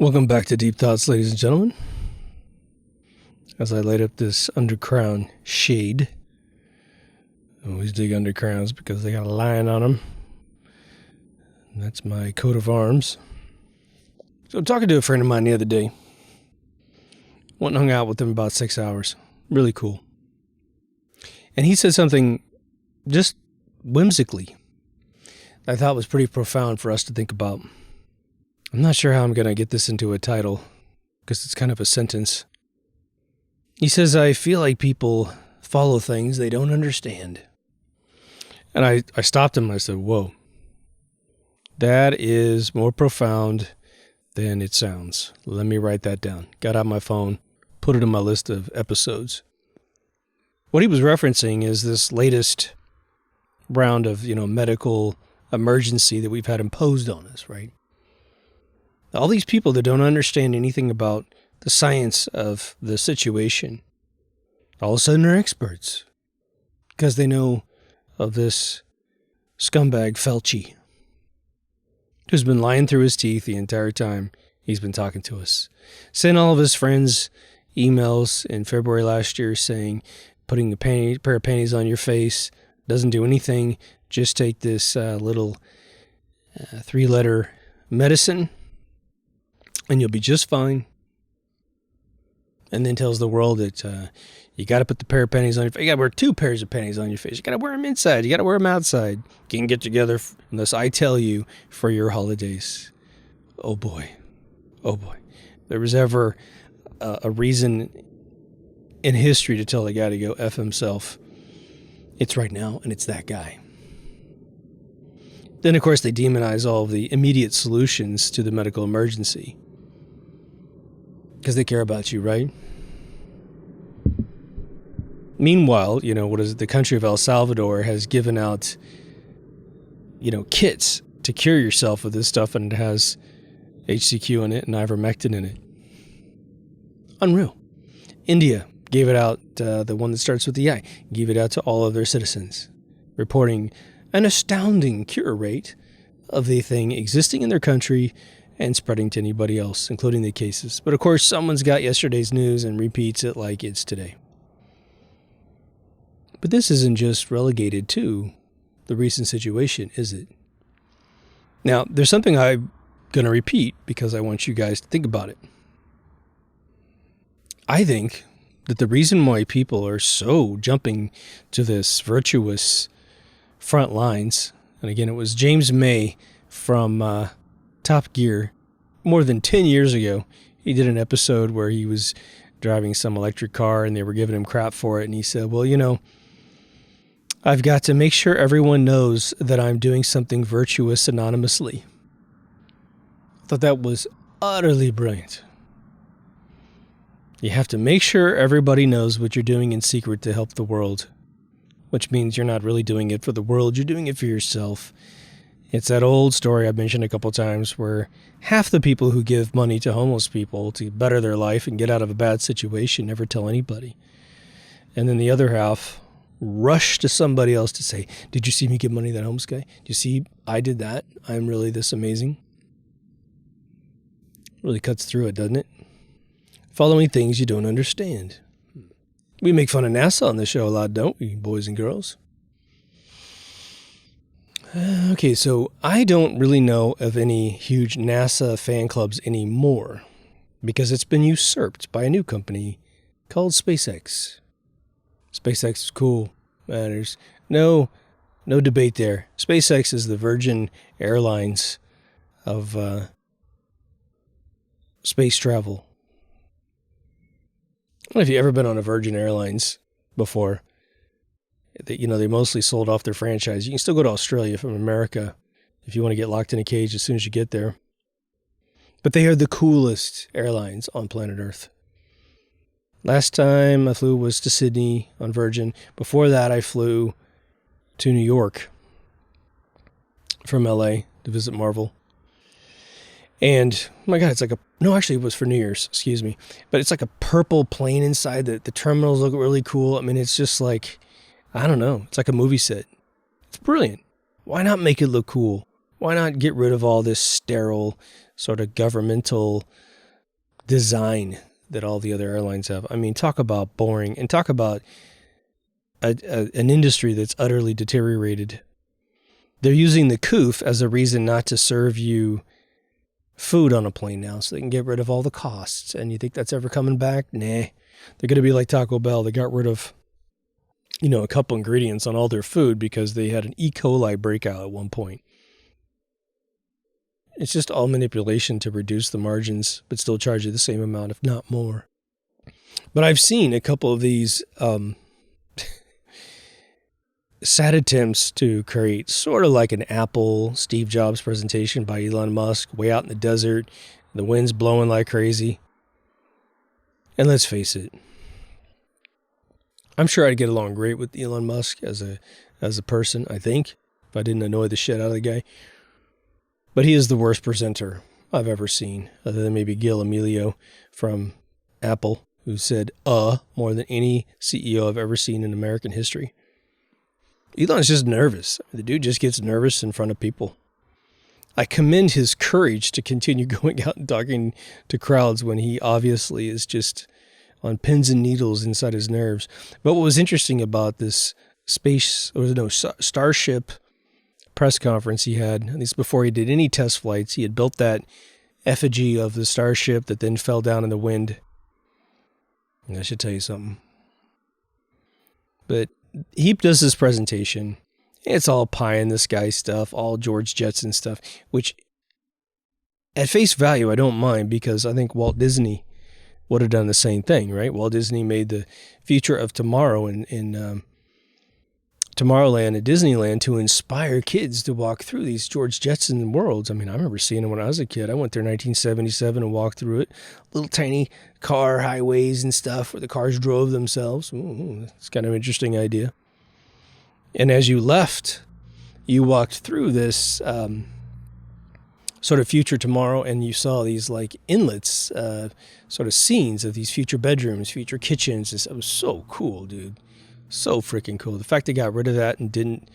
Welcome back to Deep Thoughts, ladies and gentlemen. As I light up this undercrown shade, I always dig undercrowns because they got a lion on them. And that's my coat of arms. So talking to a friend of mine the other day. Went and hung out with him about 6 hours. Really cool. And he said something just whimsically I thought was pretty profound for us to think about. I'm not sure how I'm going to get this into a title because it's kind of a sentence. He says, I feel like people follow things they don't understand. And I stopped him and I said, whoa, that is more profound than it sounds. Let me write that down. Got out my phone, put it in my list of episodes. What he was referencing is this latest round of, medical emergency that we've had imposed on us, right? All these people that don't understand anything about the science of the situation, all of a sudden are experts because they know of this scumbag Fauci, who's been lying through his teeth the entire time he's been talking to us. Sent all of his friends emails in February last year saying, putting a pair of panties on your face doesn't do anything. Just take this little 3-letter medicine and you'll be just fine. And then tells the world that you got to put the pair of panties on your face. You got to wear 2 pairs of panties on your face. You got to wear them inside. You got to wear them outside. You can get together unless I tell you for your holidays. Oh boy. Oh boy. There was ever a reason in history to tell a guy to go F himself. It's right now, and it's that guy. Then, of course, they demonize all of the immediate solutions to the medical emergency. Because they care about you, right? Meanwhile, the country of El Salvador has given out, kits to cure yourself with this stuff, and it has HCQ in it and ivermectin in it. Unreal. India gave it out, the one that starts with the I, gave it out to all of their citizens, reporting an astounding cure rate of the thing existing in their country and spreading to anybody else, including the cases. But of course, someone's got yesterday's news and repeats it like it's today. But this isn't just relegated to the recent situation, is it? Now, there's something I'm going to repeat because I want you guys to think about it. I think that the reason why people are so jumping to this virtuous front lines, and again, it was James May from Top Gear more than 10 years ago. He did an episode where he was driving some electric car and they were giving him crap for it. And he said, well, I've got to make sure everyone knows that I'm doing something virtuous anonymously. I thought that was utterly brilliant. You have to make sure everybody knows what you're doing in secret to help the world, which means you're not really doing it for the world. You're doing it for yourself. It's that old story I've mentioned a couple times where half the people who give money to homeless people to better their life and get out of a bad situation never tell anybody. And then the other half rush to somebody else to say, did you see me give money to that homeless guy? Did you see I did that? I'm really this amazing. Really cuts through it, doesn't it? Following things you don't understand. We make fun of NASA on this show a lot, don't we, boys and girls? Okay, so I don't really know of any huge NASA fan clubs anymore because it's been usurped by a new company called SpaceX. SpaceX is cool. There's no debate there. SpaceX is the Virgin Airlines of space travel. I don't know if you've ever been on a Virgin Airlines before. They mostly sold off their franchise. You can still go to Australia from America if you want to get locked in a cage as soon as you get there. But they are the coolest airlines on planet Earth. Last time I flew was to Sydney on Virgin. Before that, I flew to New York from LA to visit Marvel. And, oh my God, it's like it was for New Year's, excuse me. But it's like a purple plane inside. The terminals look really cool. I mean, it's just like, I don't know. It's like a movie set. It's brilliant. Why not make it look cool? Why not get rid of all this sterile sort of governmental design that all the other airlines have. I mean, talk about boring, and talk about an industry that's utterly deteriorated. They're using the COOF as a reason not to serve you food on a plane now, so they can get rid of all the costs. And you think that's ever coming back? Nah. They're going to be like Taco Bell. They got rid of, a couple ingredients on all their food because they had an E. coli breakout at one point. It's just all manipulation to reduce the margins, but still charge you the same amount, if not more. But I've seen a couple of these sad attempts to create sort of like an Apple Steve Jobs presentation by Elon Musk, way out in the desert, the wind's blowing like crazy. And let's face it, I'm sure I'd get along great with Elon Musk as a person, I think, if I didn't annoy the shit out of the guy. But he is the worst presenter I've ever seen, other than maybe Gil Amelio from Apple, who said more than any CEO I've ever seen in American history. Elon's just nervous. The dude just gets nervous in front of people. I commend his courage to continue going out and talking to crowds when he obviously is just on pins and needles inside his nerves. But what was interesting about this Starship press conference he had, at least before he did any test flights, he had built that effigy of the Starship that then fell down in the wind. And I should tell you something. But he does this presentation. It's all pie in the sky stuff, all George Jetson stuff, which at face value, I don't mind, because I think Walt Disney would have done the same thing, right? Walt Disney made the future of tomorrow in Tomorrowland at Disneyland to inspire kids to walk through these George Jetson worlds. I mean, I remember seeing them when I was a kid. I went there in 1977 and walked through it. Little tiny car highways and stuff where the cars drove themselves. It's kind of an interesting idea. And as you left, you walked through this sort of future tomorrow, and you saw these like inlets, sort of scenes of these future bedrooms, future kitchens. It was so cool, dude. So freaking cool. The fact they got rid of that and didn't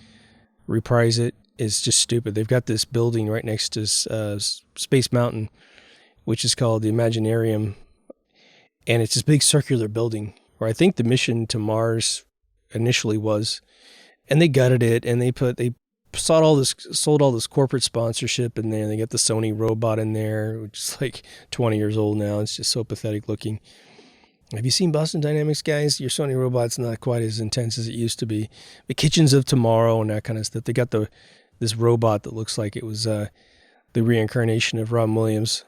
reprise it is just stupid. They've got this building right next to Space Mountain, which is called the Imaginarium. And it's this big circular building where I think the mission to Mars initially was. And they gutted it, and they sold all this corporate sponsorship in there. They got the Sony robot in there, which is like 20 years old now. It's just so pathetic looking. Have you seen Boston Dynamics, guys? Your Sony robot's not quite as intense as it used to be. The kitchens of tomorrow and that kind of stuff. They got this robot that looks like it was the reincarnation of Robin Williams.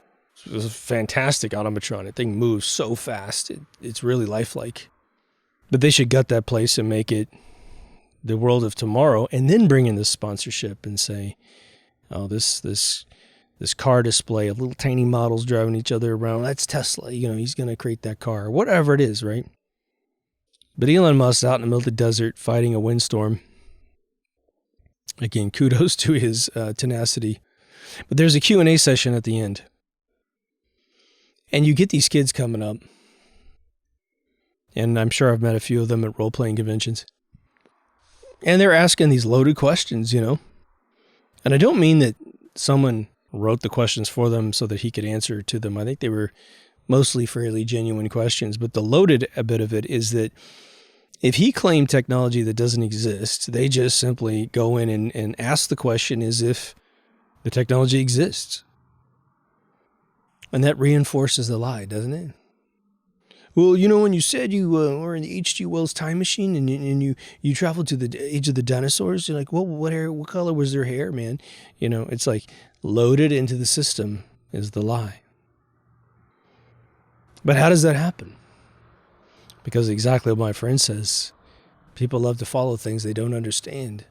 It was a fantastic automatron. That thing moves so fast. It's really lifelike. But they should gut that place and make it the world of tomorrow, and then bring in this sponsorship and say, oh, this car display of little tiny models driving each other around, that's Tesla, he's going to create that car, or whatever it is, right? But Elon Musk's out in the middle of the desert fighting a windstorm. Again, kudos to his tenacity. But there's a Q&A session at the end. And you get these kids coming up. And I'm sure I've met a few of them at role-playing conventions. And they're asking these loaded questions, And I don't mean that someone wrote the questions for them so that he could answer to them. I think they were mostly fairly genuine questions. But the loaded bit of it is that if he claimed technology that doesn't exist, they just simply go in and ask the question as if the technology exists. And that reinforces the lie, doesn't it? Well, when you said you were in the H.G. Wells time machine and you traveled to the age of the dinosaurs, you're like, well, what color was their hair, man? It's like loaded into the system is the lie. But how does that happen? Because exactly what my friend says, people love to follow things they don't understand.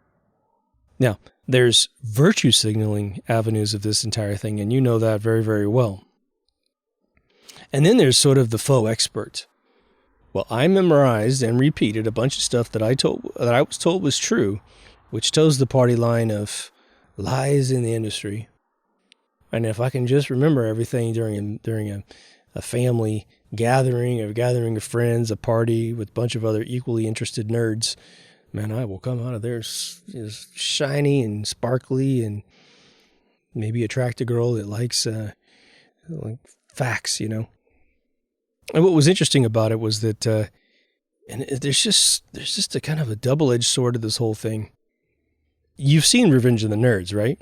Now, there's virtue signaling avenues of this entire thing, and you know that very, very well. And then there's sort of the faux expert. Well, I memorized and repeated a bunch of stuff that I was told was true, which toes the party line of lies in the industry. And if I can just remember everything during a family gathering, a gathering of friends, a party with a bunch of other equally interested nerds, man, I will come out of there shiny and sparkly and maybe attract a girl that likes facts, And what was interesting about it was that, and there's just a kind of a double-edged sword to this whole thing. You've seen Revenge of the Nerds, right?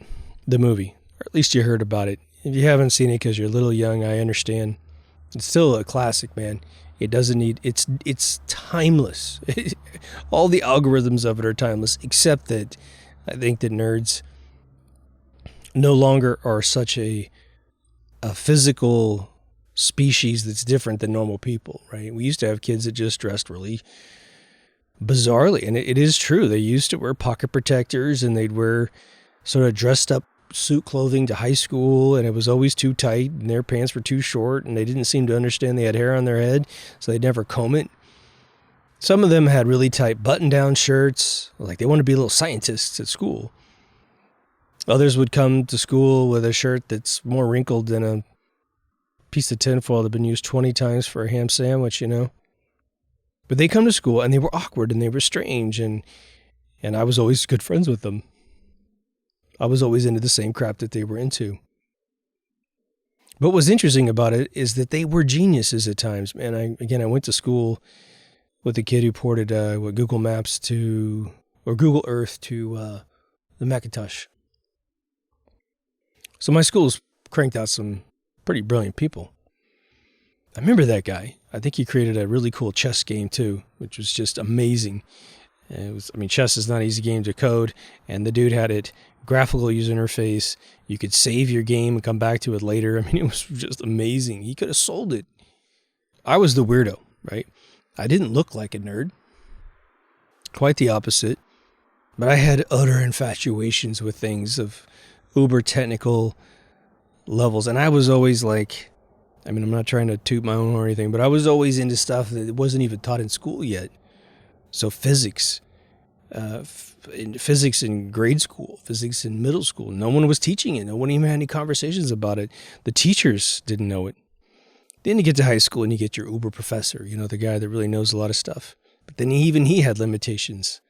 The movie, or at least you heard about it. If you haven't seen it because you're a little young, I understand. It's still a classic, man. It doesn't need, it's timeless. All the algorithms of it are timeless, except that I think that nerds no longer are such a physical species that's different than normal people, right? We used to have kids that just dressed really bizarrely, and it is true. They used to wear pocket protectors, and they'd wear sort of dressed up suit clothing to high school, and it was always too tight, and their pants were too short, and they didn't seem to understand they had hair on their head, so they'd never comb it. Some of them had really tight button-down shirts, like they wanted to be little scientists at school. Others would come to school with a shirt that's more wrinkled than a piece of tinfoil that had been used 20 times for a ham sandwich, you know? But they come to school, and they were awkward, and they were strange, and I was always good friends with them. I was always into the same crap that they were into. But what's interesting about it is that they were geniuses at times. And I went to school with a kid who ported Google Maps to, or Google Earth to the Macintosh. So my school's cranked out some pretty brilliant people. I remember that guy. I think he created a really cool chess game too, which was just amazing. Chess is not an easy game to code, and the dude had it graphical user interface. You could save your game and come back to it later. It was just amazing. He could have sold it. I was the weirdo, right? I didn't look like a nerd. Quite the opposite. But I had utter infatuations with things of uber technical levels. And I was always like, I'm not trying to toot my own or anything, but I was always into stuff that wasn't even taught in school yet. So physics, physics in grade school, physics in middle school. No one was teaching it. No one even had any conversations about it. The teachers didn't know it. Then you get to high school and you get your uber professor, the guy that really knows a lot of stuff. But then even he had limitations.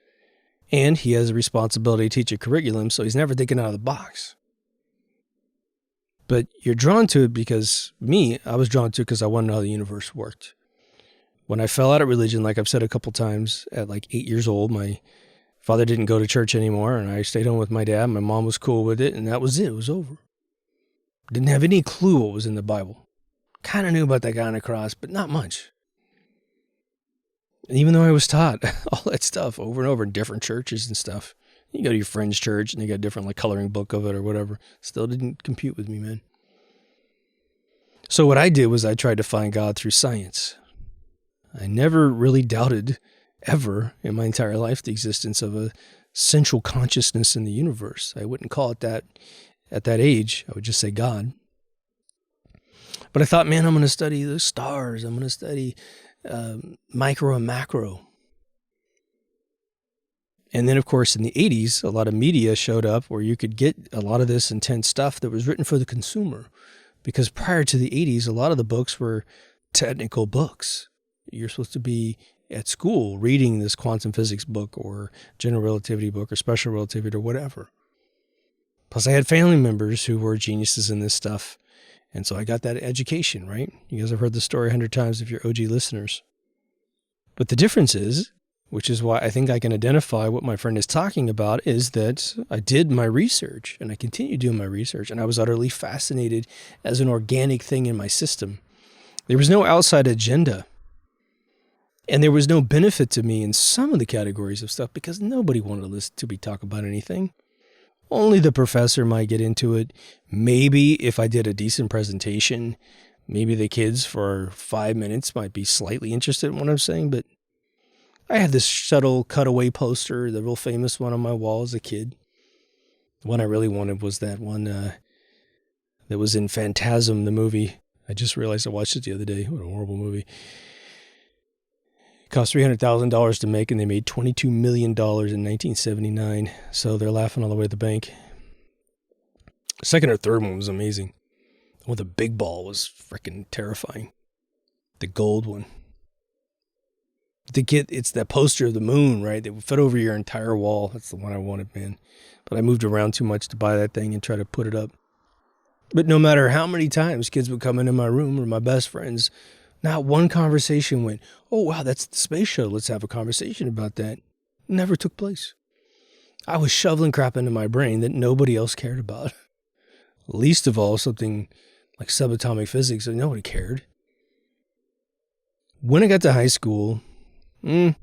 And he has a responsibility to teach a curriculum, so he's never thinking out of the box. But you're drawn to it because I was drawn to it because I wanted to know how the universe worked. When I fell out of religion, like I've said a couple times, at like 8 years old, my father didn't go to church anymore, and I stayed home with my dad. My mom was cool with it, and that was it. It was over. Didn't have any clue what was in the Bible. Kind of knew about that guy on the cross, but not much. And even though I was taught all that stuff over and over in different churches and stuff, you go to your friend's church, and they got a different like coloring book of it or whatever. Still didn't compute with me, man. So what I did was I tried to find God through science. I never really doubted ever in my entire life the existence of a central consciousness in the universe. I wouldn't call it that at that age. I would just say God. But I thought, man, I'm going to study the stars. I'm going to study micro and macro. And then, of course, in the 80s, a lot of media showed up where you could get a lot of this intense stuff that was written for the consumer. Because prior to the 80s, a lot of the books were technical books. You're supposed to be at school reading this quantum physics book or general relativity book or special relativity or whatever. Plus, I had family members who were geniuses in this stuff. And so I got that education, right? You guys have heard the story 100 times if you're OG listeners. But the difference is, which is why I think I can identify what my friend is talking about, is that I did my research and I continue doing my research, and I was utterly fascinated as an organic thing in my system. There was no outside agenda. And there was no benefit to me in some of the categories of stuff because nobody wanted to listen to me talk about anything. Only the professor might get into it. Maybe if I did a decent presentation, maybe the kids for 5 minutes might be slightly interested in what I'm saying. But I had this subtle cutaway poster, the real famous one on my wall as a kid. The one I really wanted was that one that was in Phantasm, the movie. I just realized I watched it the other day. What a horrible movie. It cost $300,000 to make, and they made $22 million in 1979. So they're laughing all the way to the bank. Second or third one was amazing. The one with the big ball was freaking terrifying. The gold one. It's that poster of the moon, right? That would fit over your entire wall. That's the one I wanted, man. But I moved around too much to buy that thing and try to put it up. But no matter how many times kids would come into my room or my best friends, Not one conversation went, oh, wow, that's the space shuttle. Let's have a conversation about that. Never took place. I was shoveling crap into my brain that nobody else cared about. Least of all, something like subatomic physics that nobody cared. When I got to high school, there's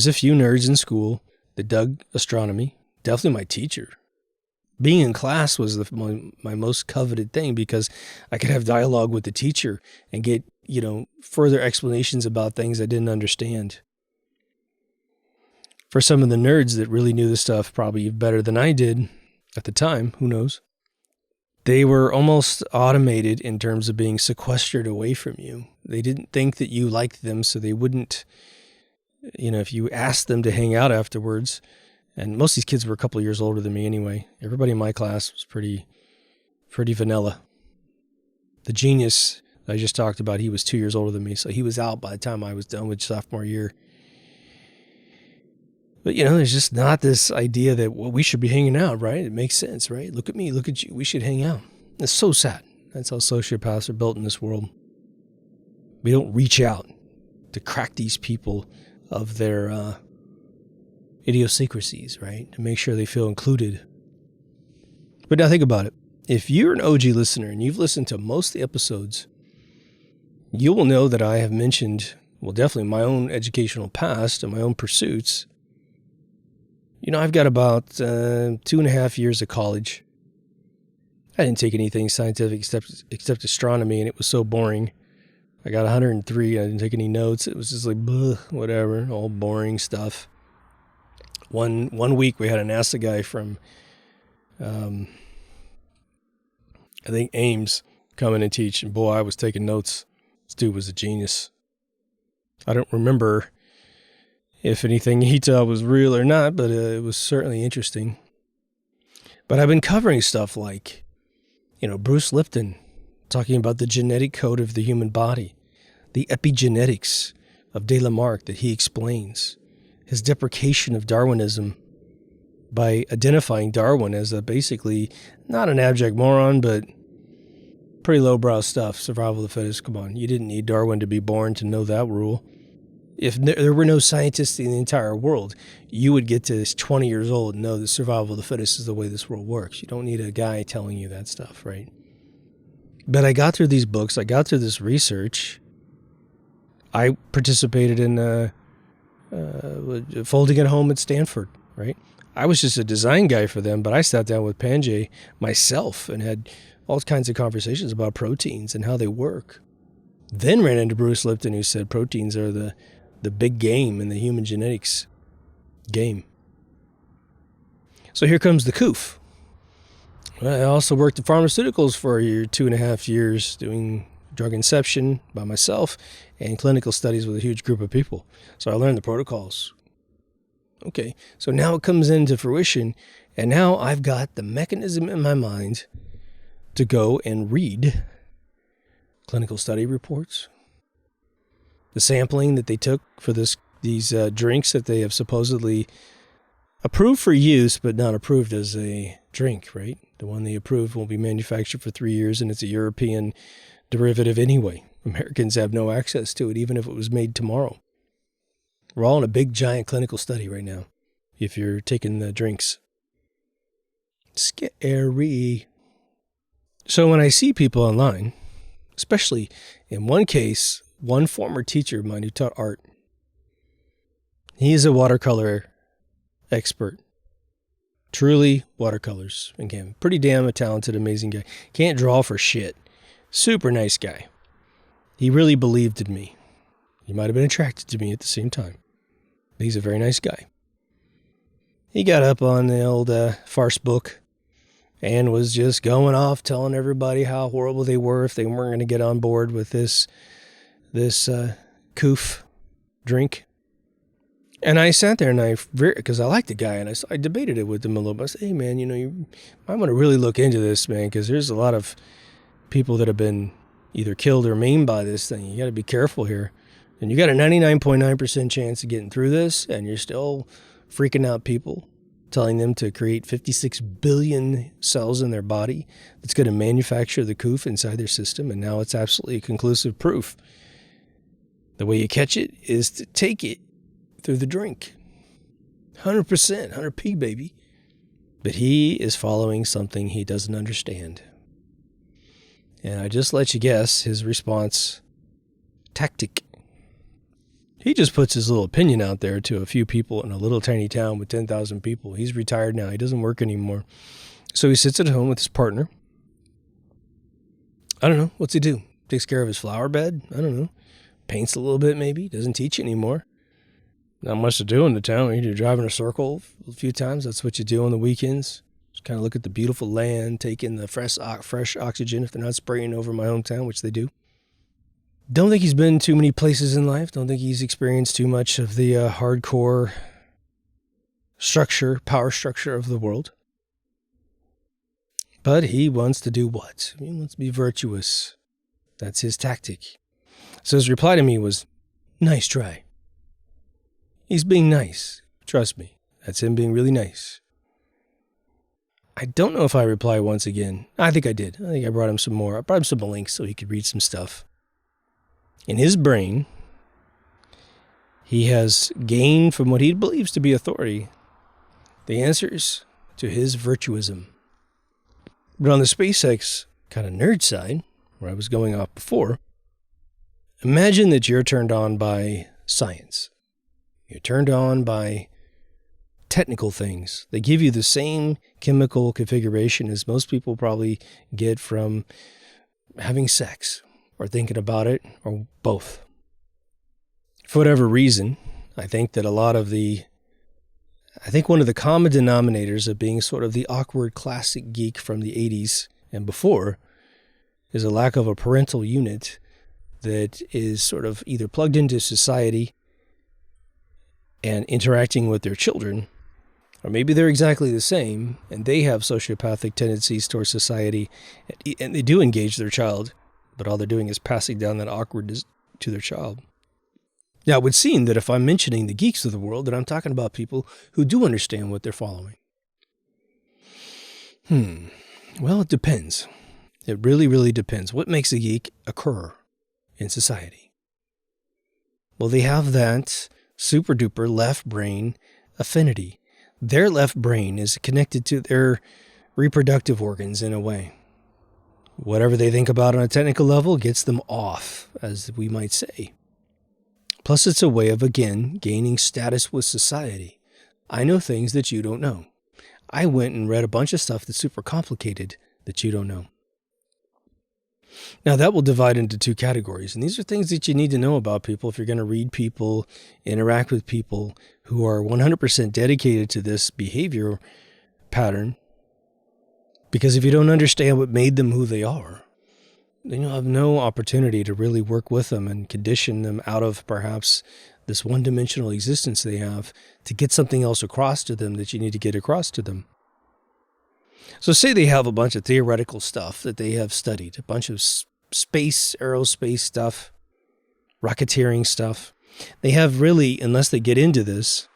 a few nerds in school that dug astronomy. Definitely my teacher. Being in class was my most coveted thing because I could have dialogue with the teacher and get, further explanations about things I didn't understand. For some of the nerds that really knew the stuff probably better than I did at the time, who knows? They were almost automated in terms of being sequestered away from you. They didn't think that you liked them, so they wouldn't, if you asked them to hang out afterwards, and most of these kids were a couple of years older than me anyway. Everybody in my class was pretty vanilla. The genius I just talked about, he was 2 years older than me, so he was out by the time I was done with sophomore year. But, there's just not this idea that, well, we should be hanging out, right? It makes sense, right? Look at me, look at you, we should hang out. It's so sad. That's how sociopaths are built in this world. We don't reach out to crack these people of their idiosyncrasies, right? To make sure they feel included. But now think about it. If you're an OG listener and you've listened to most of the episodes, you will know that I have mentioned, well, definitely my own educational past and my own pursuits. I've got about 2.5 years of college. I didn't take anything scientific except astronomy, and it was so boring. I got 103. I didn't take any notes. It was just like, whatever, all boring stuff. One week we had a NASA guy from, I think Ames, come in and teach, and boy, I was taking notes. This dude was a genius. I don't remember if anything he taught was real or not, but it was certainly interesting. But I've been covering stuff like, Bruce Lipton talking about the genetic code of the human body, the epigenetics of de Lamarck that he explains, his deprecation of Darwinism by identifying Darwin as basically not an abject moron, but pretty lowbrow stuff, survival of the fittest. Come on, you didn't need Darwin to be born to know that rule. If there were no scientists in the entire world, you would get to this 20 years old and know that survival of the fittest is the way this world works. You don't need a guy telling you that stuff, right? But I got through these books. I got through this research. I participated in folding at home at Stanford, right? I was just a design guy for them, but I sat down with Panjay myself and had all kinds of conversations about proteins and how they work. Then ran into Bruce Lipton, who said proteins are the big game in the human genetics game. So here comes the coof. I also worked in pharmaceuticals for 2.5 years doing drug inception by myself and clinical studies with a huge group of people. So I learned the protocols. Okay, so now it comes into fruition, and now I've got the mechanism in my mind to go and read clinical study reports, the sampling that they took for these drinks that they have supposedly approved for use, but not approved as a drink, right? The one they approved won't be manufactured for 3 years, and it's a European derivative anyway. Americans have no access to it, even if it was made tomorrow. We're all in a big, giant clinical study right now, if you're taking the drinks. Scary. So when I see people online, especially in one case, one former teacher of mine who taught art, he is a watercolor expert. Truly watercolors and canvas. Pretty damn talented, amazing guy. Can't draw for shit. Super nice guy. He really believed in me. He might have been attracted to me at the same time. He's a very nice guy. He got up on the old farce book and was just going off telling everybody how horrible they were if they weren't going to get on board with this coof drink. And I sat there and because I liked the guy, and I debated it with him a little bit. I said, hey man, you might want to really look into this, man, because there's a lot of people that have been either killed or maimed by this thing. You got to be careful here. And you got a 99.9% chance of getting through this, and you're still freaking out people. telling them to create 56 billion cells in their body that's going to manufacture the coof inside their system, and now it's absolutely conclusive proof. The way you catch it is to take it through the drink. 100%, 100p, baby. But he is following something he doesn't understand. And I just let you guess his response tactic. He just puts his little opinion out there to a few people in a little tiny town with 10,000 people. He's retired now. He doesn't work anymore. So he sits at home with his partner. I don't know. What's he do? Takes care of his flower bed? I don't know. Paints a little bit maybe. Doesn't teach anymore. Not much to do in the town. You drive in a circle a few times. That's what you do on the weekends. Just kind of look at the beautiful land, take in the fresh oxygen if they're not spraying over my hometown, which they do. Don't think he's been too many places in life. Don't think he's experienced too much of the hardcore power structure of the world. But he wants to do what? He wants to be virtuous. That's his tactic. So his reply to me was, nice try. He's being nice. Trust me. That's him being really nice. I don't know if I reply once again. I think I did. I think I brought him some more. I brought him some links so he could read some stuff. In his brain, he has gained from what he believes to be authority the answers to his virtuism. But on the SpaceX kind of nerd side, where I was going off before, imagine that you're turned on by science. You're turned on by technical things. They give you the same chemical configuration as most people probably get from having sex or thinking about it, or both. For whatever reason, I think one of the common denominators of being sort of the awkward classic geek from the 80s and before is a lack of a parental unit that is sort of either plugged into society and interacting with their children, or maybe they're exactly the same and they have sociopathic tendencies towards society and they do engage their child, but all they're doing is passing down that awkwardness to their child. Now, it would seem that if I'm mentioning the geeks of the world, that I'm talking about people who do understand what they're following. Well, it depends. It really, really depends. What makes a geek occur in society? Well, they have that super duper left brain affinity. Their left brain is connected to their reproductive organs in a way. Whatever they think about on a technical level gets them off, as we might say. Plus, it's a way of, again, gaining status with society. I know things that you don't know. I went and read a bunch of stuff that's super complicated that you don't know. Now, that will divide into two categories, and these are things that you need to know about people if you're going to read people, interact with people who are 100% dedicated to this behavior pattern. Because if you don't understand what made them who they are, then you'll have no opportunity to really work with them and condition them out of perhaps this one-dimensional existence they have to get something else across to them that you need to get across to them. So say they have a bunch of theoretical stuff that they have studied, a bunch of space, aerospace stuff, rocketeering stuff. They have really, unless they get into this,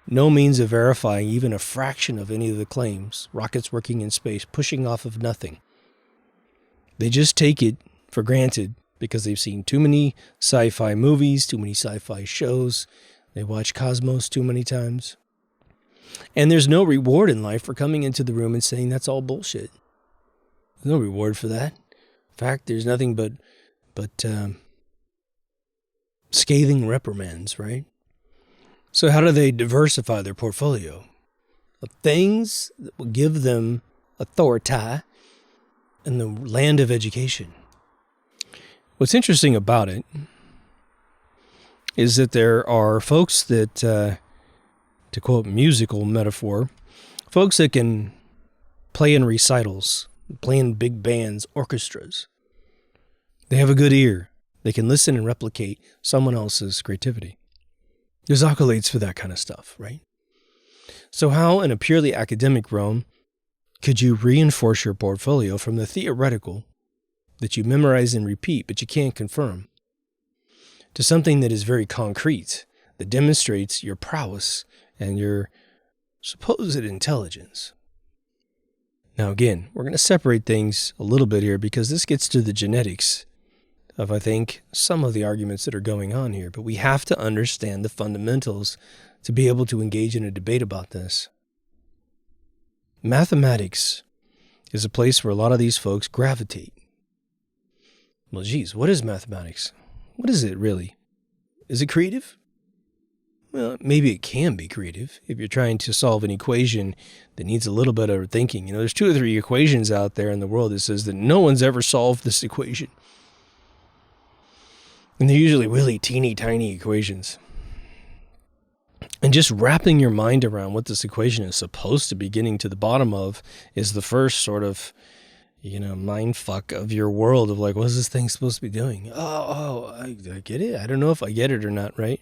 no means of verifying even a fraction of any of the claims. Rockets working in space, pushing off of nothing. They just take it for granted because they've seen too many sci-fi movies, too many sci-fi shows. They watch Cosmos too many times. And there's no reward in life for coming into the room and saying that's all bullshit. There's no reward for that. In fact, there's nothing but scathing reprimands, right? So how do they diversify their portfolio of things that will give them authority in the land of education? What's interesting about it is that there are folks that, to quote musical metaphor, folks that can play in recitals, play in big bands, orchestras. They have a good ear. They can listen and replicate someone else's creativity. There's accolades for that kind of stuff, right? So how, in a purely academic realm, could you reinforce your portfolio from the theoretical that you memorize and repeat, but you can't confirm, to something that is very concrete, that demonstrates your prowess and your supposed intelligence. Now again, we're going to separate things a little bit here because this gets to the genetics of, I think, some of the arguments that are going on here. But we have to understand the fundamentals to be able to engage in a debate about this. Mathematics is a place where a lot of these folks gravitate. Well, geez, what is mathematics? What is it really? Is it creative? Well, maybe it can be creative if you're trying to solve an equation that needs a little bit of thinking. You know, there's 2 or 3 equations out there in the world that says that no one's ever solved this equation. And they're usually really teeny tiny equations. And just wrapping your mind around what this equation is supposed to be getting to the bottom of is the first sort of, mind fuck of your world of like, what's this thing supposed to be doing? I get it. I don't know if I get it or not, right?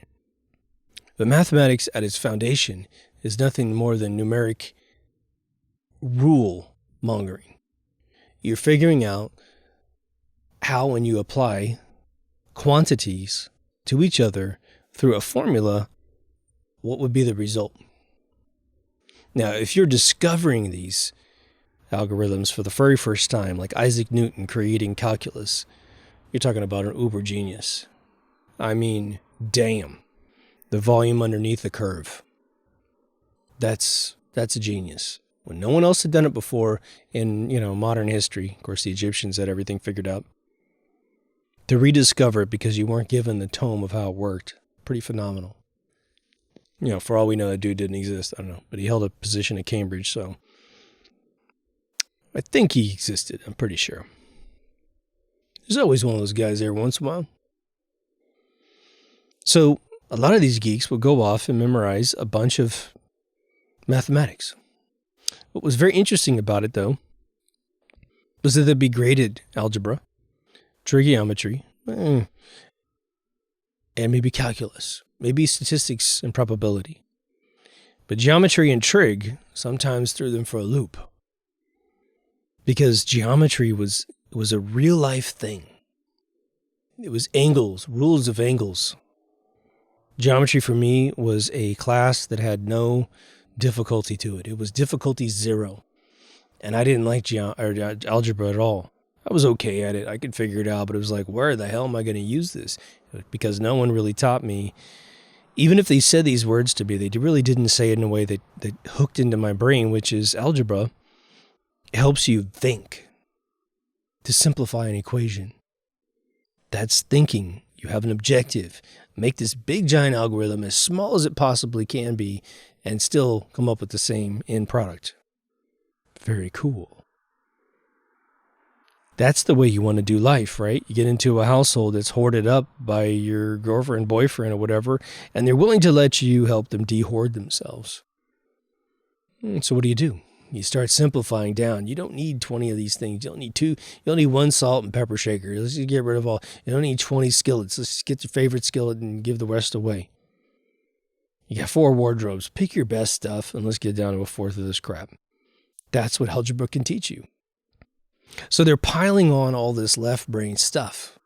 But mathematics at its foundation is nothing more than numeric rule mongering. You're figuring out how, when you apply quantities to each other through a formula, what would be the result? Now, if you're discovering these algorithms for the very first time, like Isaac Newton creating calculus, you're talking about an uber genius. I mean, damn. The volume underneath the curve. That's a genius. When no one else had done it before in, modern history, of course the Egyptians had everything figured out. To rediscover it because you weren't given the tome of how it worked, pretty phenomenal. For all we know, that dude didn't exist. I don't know. But he held a position at Cambridge, so I think he existed. I'm pretty sure. There's always one of those guys there once in a while. So a lot of these geeks will go off and memorize a bunch of mathematics. What was very interesting about it, though, was that they'd be graded algebra, trigonometry, and maybe calculus, maybe statistics and probability. But geometry and trig sometimes threw them for a loop. Because geometry was a real-life thing. It was angles, rules of angles. Geometry for me was a class that had no difficulty to it. It was difficulty 0. And I didn't like algebra at all. I was okay at it. I could figure it out, but it was like, where the hell am I going to use this? Because no one really taught me. Even if they said these words to me, they really didn't say it in a way that hooked into my brain, which is algebra helps you think. To simplify an equation. That's thinking. You have an objective. Make this big giant algorithm as small as it possibly can be and still come up with the same end product. Very cool. That's the way you want to do life, right? You get into a household that's hoarded up by your girlfriend, boyfriend, or whatever, and they're willing to let you help them de-hoard themselves. So what do? You start simplifying down. You don't need 20 of these things. You don't need 2. You don't need 1 salt and pepper shaker. Let's just get rid of all. You don't need 20 skillets. Let's just get your favorite skillet and give the rest away. You got 4 wardrobes. Pick your best stuff and let's get down to a 4th of this crap. That's what algebra can teach you. So they're piling on all this left brain stuff.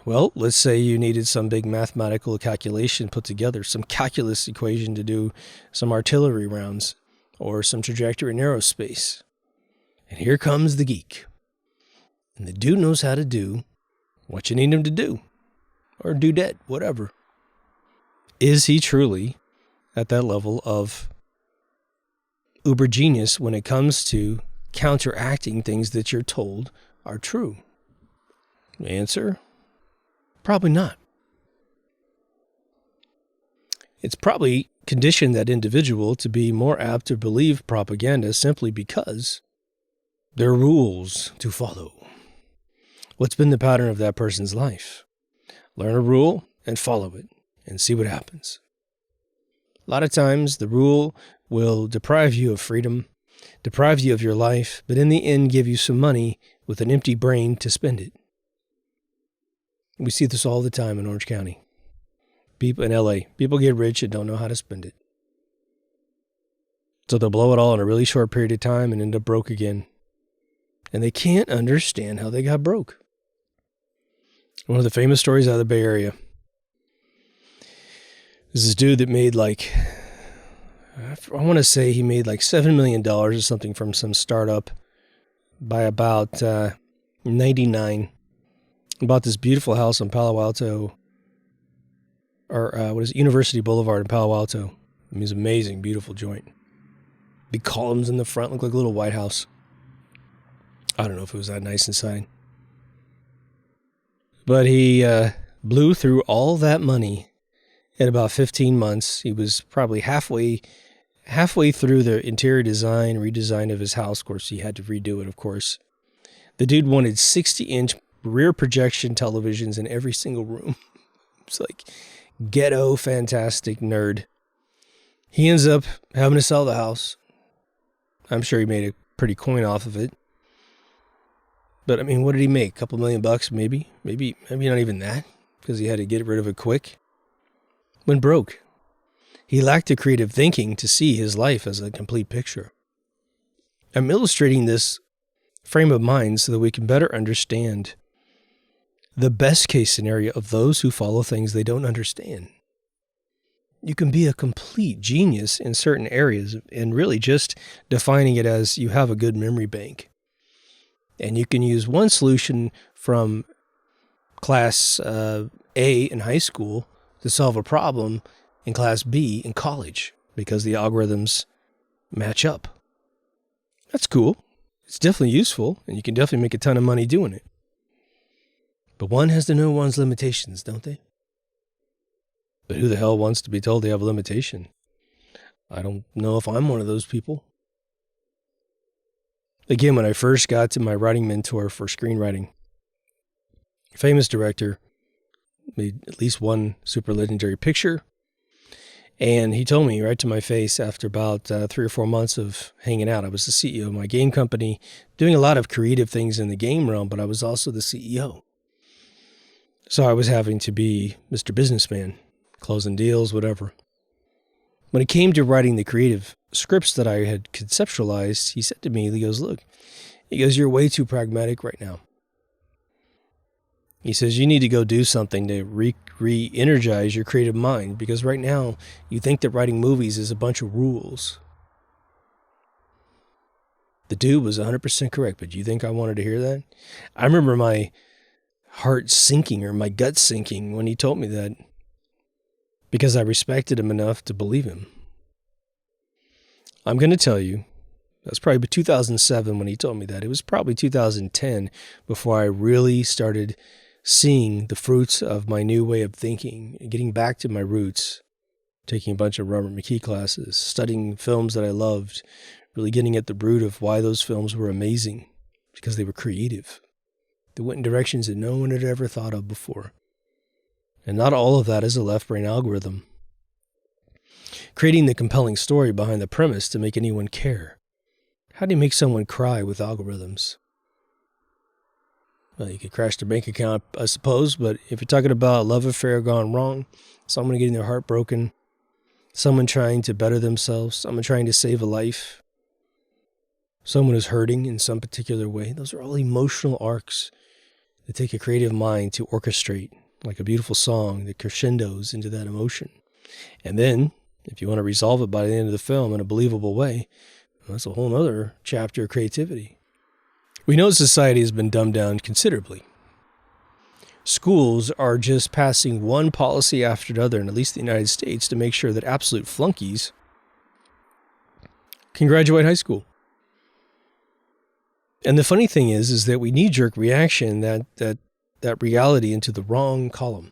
Well, let's say you needed some big mathematical calculation put together, some calculus equation to do some artillery rounds or some trajectory in aerospace. And here comes the geek. And the dude knows how to do what you need him to do. Or dudette, whatever. Is he truly at that level of uber genius when it comes to counteracting things that you're told are true? Answer, probably not. It's probably conditioned that individual to be more apt to believe propaganda simply because there are rules to follow. What's been the pattern of that person's life? Learn a rule and follow it and see what happens. A lot of times the rule will deprive you of freedom, deprive you of your life, but in the end give you some money with an empty brain to spend it. We see this all the time in Orange County. People in LA, people get rich and don't know how to spend it. So they'll blow it all in a really short period of time and end up broke again. And they can't understand how they got broke. One of the famous stories out of the Bay Area is this dude that made like I want to say he made like $7 million or something from some startup by about 99. Bought this beautiful house on Palo Alto, or University Boulevard in Palo Alto. I mean, it's amazing, beautiful joint. Big columns in the front, look like a little White House. I don't know if it was that nice inside. But he blew through all that money in about 15 months. He was probably halfway through the interior design, redesign of his house. Of course, he had to redo it, of course. The dude wanted 60-inch rear projection televisions in every single room. It's like ghetto, fantastic nerd. He ends up having to sell the house. I'm sure he made a pretty coin off of it. But, I mean, what did he make? A couple $1,000,000, maybe? Maybe not even that, because he had to get rid of it quick. Went broke. He lacked the creative thinking to see his life as a complete picture. I'm illustrating this frame of mind so that we can better understand the best case scenario of those who follow things they don't understand. You can be a complete genius in certain areas and really just defining it as you have a good memory bank. And you can use one solution from class A in high school to solve a problem in class B in college because the algorithms match up. That's cool. It's definitely useful, and you can definitely make a ton of money doing it. But one has to know one's limitations, don't they? But who the hell wants to be told they have a limitation? I don't know if I'm one of those people. Again, when I first got to my writing mentor for screenwriting, famous director, made at least one super legendary picture. And he told me right to my face after about 3 or 4 months of hanging out. I was the CEO of my game company, doing a lot of creative things in the game realm, but I was also the CEO. So I was having to be Mr. Businessman, closing deals, whatever. When it came to writing the creative scripts that I had conceptualized, he said to me, he goes, you're way too pragmatic right now. He says, you need to go do something to re-energize your creative mind, because right now you think that writing movies is a bunch of rules. The dude was 100% correct, but do you think I wanted to hear that? I remember my heart sinking or my gut sinking when he told me that, because I respected him enough to believe him. I'm going to tell you, that's probably 2007 when he told me that. It was probably 2010 before I really started seeing the fruits of my new way of thinking, getting back to my roots, taking a bunch of Robert McKee classes, studying films that I loved, really getting at the root of why those films were amazing, because they were creative. They went in directions that no one had ever thought of before. And not all of that is a left brain algorithm. Creating the compelling story behind the premise to make anyone care. How do you make someone cry with algorithms? Well, you could crash their bank account, I suppose, but if you're talking about a love affair gone wrong, someone getting their heart broken, someone trying to better themselves, someone trying to save a life, someone who's hurting in some particular way, those are all emotional arcs that take a creative mind to orchestrate, like a beautiful song that crescendos into that emotion. And then, if you want to resolve it by the end of the film in a believable way, well, that's a whole other chapter of creativity. We know society has been dumbed down considerably. Schools are just passing one policy after another, in at least the United States, to make sure that absolute flunkies can graduate high school. And the funny thing is that we knee-jerk reaction that reality into the wrong column.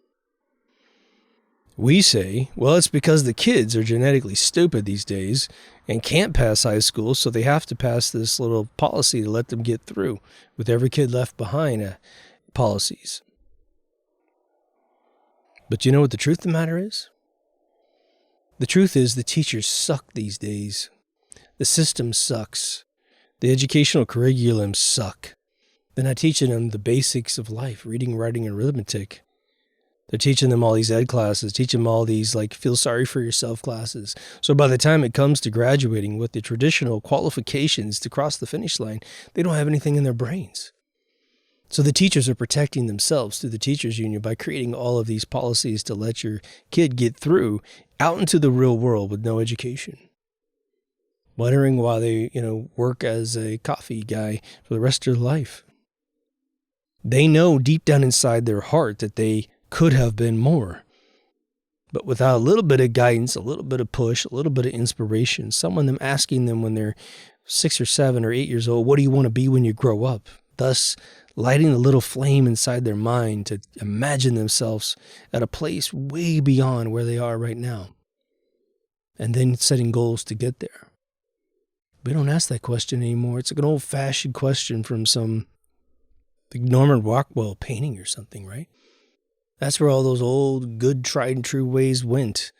We say, well, it's because the kids are genetically stupid these days and can't pass high school, so they have to pass this little policy to let them get through, with every kid left behind policies. But you know what the truth of the matter is? The truth is the teachers suck these days. The system sucks. The educational curriculums suck. They're not teaching them the basics of life, reading, writing, and arithmetic. They're teaching them all these ed classes, teaching them all these feel sorry for yourself classes. So by the time it comes to graduating with the traditional qualifications to cross the finish line, they don't have anything in their brains. So the teachers are protecting themselves through the teachers union by creating all of these policies to let your kid get through out into the real world with no education. wondering why they, work as a coffee guy for the rest of their life. They know deep down inside their heart that they could have been more. But without a little bit of guidance, a little bit of push, a little bit of inspiration, someone asking them when they're 6 or 7 or 8 years old, what do you want to be when you grow up? Thus, lighting a little flame inside their mind to imagine themselves at a place way beyond where they are right now. And then setting goals to get there. We don't ask that question anymore. It's like an old-fashioned question from some Norman Rockwell painting or something, right? That's where all those old, good, tried and true ways went.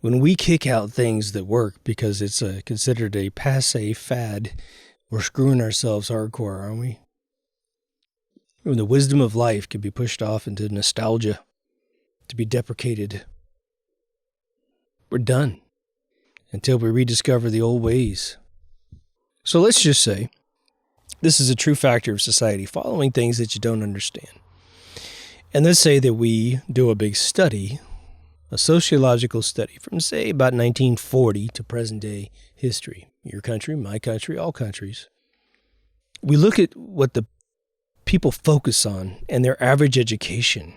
When we kick out things that work because it's considered a passé fad, we're screwing ourselves hardcore, aren't we? When the wisdom of life can be pushed off into nostalgia, to be deprecated, we're done until we rediscover the old ways. So let's just say this is a true factor of society, following things that you don't understand. And let's say that we do a big study, a sociological study from, say, about 1940 to present day history. Your country, my country, all countries. We look at what the people focus on and their average education.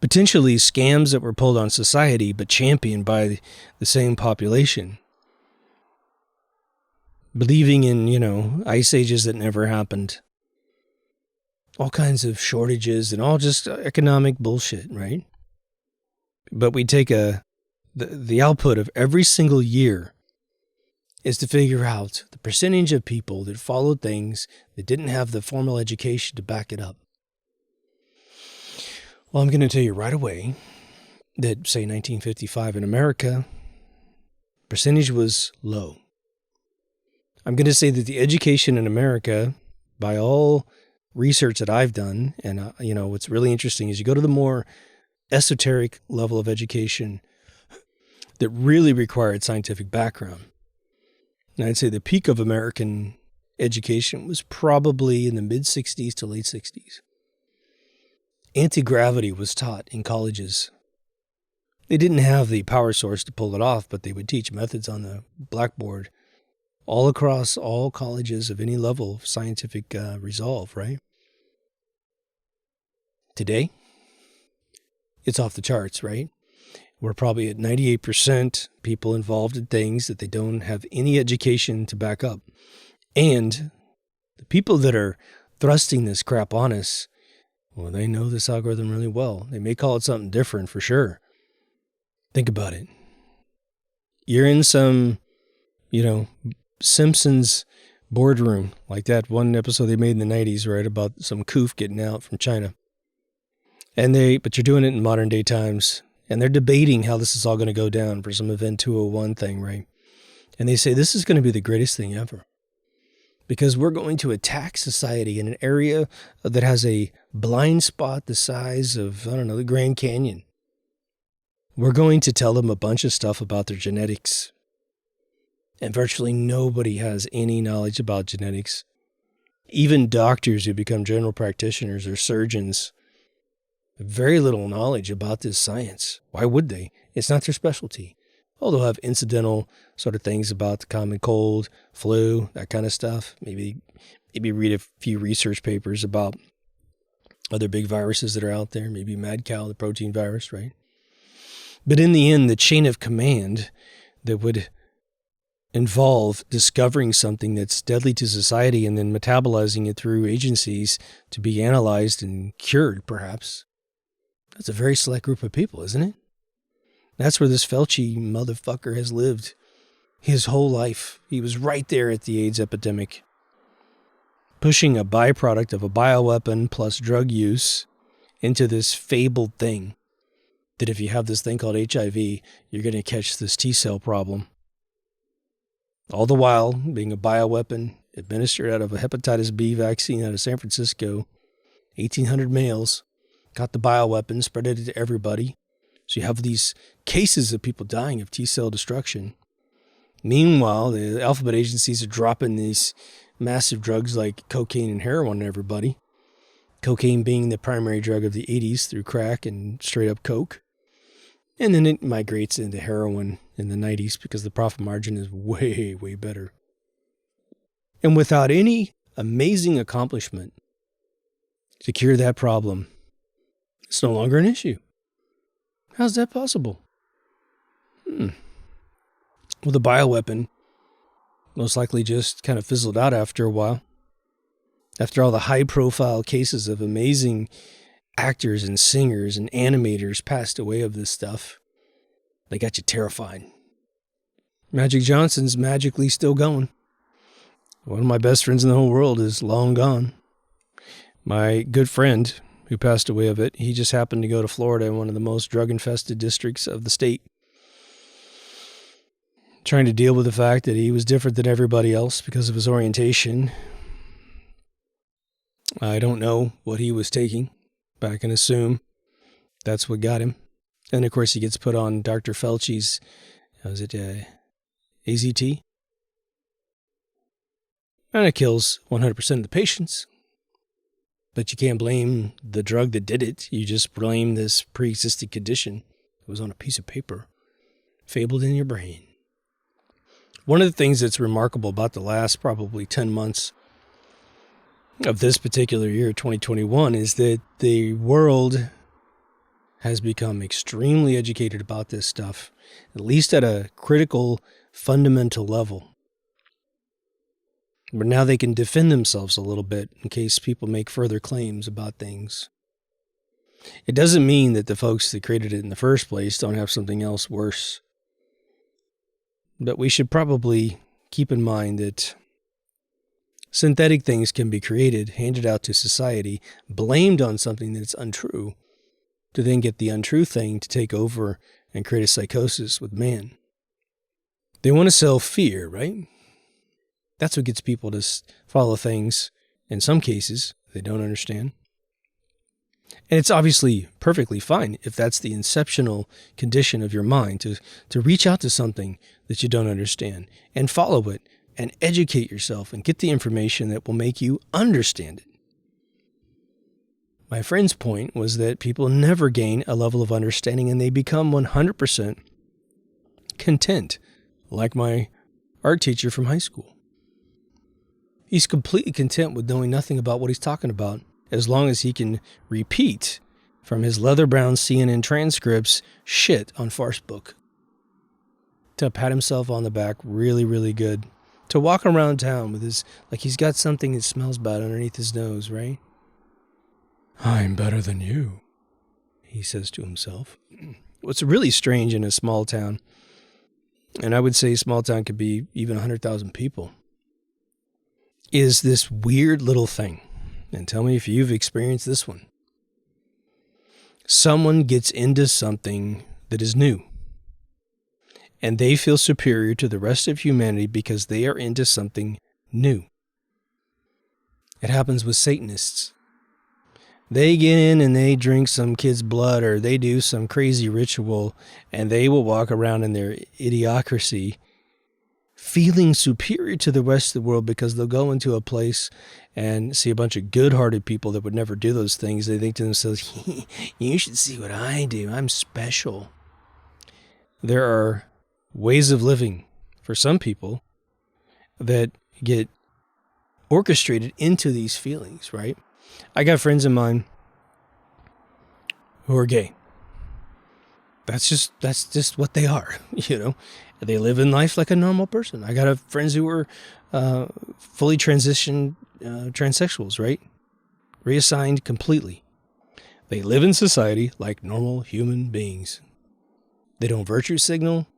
Potentially scams that were pulled on society but championed by the same population. Believing in, ice ages that never happened. All kinds of shortages and all just economic bullshit, right? But we take the output of every single year is to figure out the percentage of people that followed things that didn't have the formal education to back it up. Well, I'm going to tell you right away that, say, 1955 in America, percentage was low. I'm going to say that the education in America, by all research that I've done, and what's really interesting is you go to the more esoteric level of education that really required scientific background. And I'd say the peak of American education was probably in the mid-60s to late 60s. Anti-gravity was taught in colleges. They didn't have the power source to pull it off, but they would teach methods on the blackboard all across all colleges of any level of scientific resolve, right? Today, it's off the charts, right? We're probably at 98% people involved in things that they don't have any education to back up. And the people that are thrusting this crap on us, well, they know this algorithm really well. They may call it something different for sure. Think about it. You're in some, Simpsons boardroom, like that one episode they made in the 90s, right, about some coof getting out from China. But you're doing it in modern day times. And they're debating how this is all going to go down for some Event 201 thing, right? And they say this is going to be the greatest thing ever. Because we're going to attack society in an area that has a blind spot the size of, the Grand Canyon. We're going to tell them a bunch of stuff about their genetics. And virtually nobody has any knowledge about genetics. Even doctors who become general practitioners or surgeons, very little knowledge about this science. Why would they? It's not their specialty. Oh, they'll have incidental sort of things about the common cold, flu, that kind of stuff. Maybe read a few research papers about other big viruses that are out there. Maybe mad cow, the protein virus, right? But in the end, the chain of command that would involve discovering something that's deadly to society and then metabolizing it through agencies to be analyzed and cured, perhaps. That's a very select group of people, isn't it? That's where this Fauci motherfucker has lived his whole life. He was right there at the AIDS epidemic, pushing a byproduct of a bioweapon plus drug use into this fabled thing that if you have this thing called HIV, you're going to catch this T-cell problem. All the while being a bioweapon administered out of a hepatitis B vaccine out of San Francisco, 1,800 males got the bioweapon, spread it to everybody. So you have these cases of people dying of T-cell destruction. Meanwhile, the alphabet agencies are dropping these massive drugs like cocaine and heroin on everybody. Cocaine being the primary drug of the 80s through crack and straight up coke. And then it migrates into heroin in the 90s because the profit margin is way, way better. And without any amazing accomplishment to cure that problem, it's no longer an issue. How's that possible? Well, the bioweapon most likely just kind of fizzled out after a while. After all the high-profile cases of amazing actors and singers and animators passed away of this stuff, they got you terrified. Magic Johnson's magically still going. One of my best friends in the whole world is long gone. My good friend who passed away of it, he just happened to go to Florida, in one of the most drug-infested districts of the state, trying to deal with the fact that he was different than everybody else because of his orientation. I don't know what he was taking, but I can assume that's what got him. And of course, he gets put on Dr. Fauci's, AZT? And it kills 100% of the patients. But you can't blame the drug that did it. You just blame this pre-existing condition that was on a piece of paper, fabled in your brain. One of the things that's remarkable about the last probably 10 months of this particular year, 2021, is that the world has become extremely educated about this stuff, at least at a critical, fundamental level. But now they can defend themselves a little bit in case people make further claims about things. It doesn't mean that the folks that created it in the first place don't have something else worse. But we should probably keep in mind that synthetic things can be created, handed out to society, blamed on something that's untrue, to then get the untrue thing to take over and create a psychosis with man. They want to sell fear, right? That's what gets people to follow things, in some cases, they don't understand. And it's obviously perfectly fine if that's the inceptional condition of your mind, to reach out to something that you don't understand and follow it and educate yourself and get the information that will make you understand it. My friend's point was that people never gain a level of understanding and they become 100% content, like my art teacher from high school. He's completely content with knowing nothing about what he's talking about, as long as he can repeat from his leather-brown CNN transcripts shit on Farcebook. To pat himself on the back really, really good. To walk around town with his, like he's got something that smells bad underneath his nose, right? I'm better than you, he says to himself. What's really strange in a small town, and I would say small town could be even 100,000 people, is this weird little thing. And tell me if you've experienced this one. Someone gets into something that is new, and they feel superior to the rest of humanity because they are into something new. It happens with Satanists. They get in and they drink some kid's blood, or they do some crazy ritual, and they will walk around in their idiocracy feeling superior to the rest of the world because they'll go into a place and see a bunch of good-hearted people that would never do those things. They think to themselves, you should see what I do. I'm special. There are ways of living for some people that get orchestrated into these feelings, right? I got friends of mine who are gay. That's just what they are, you know. They live in life like a normal person. I got friends who are fully transitioned transsexuals, right? Reassigned completely. They live in society like normal human beings. They don't virtue signal.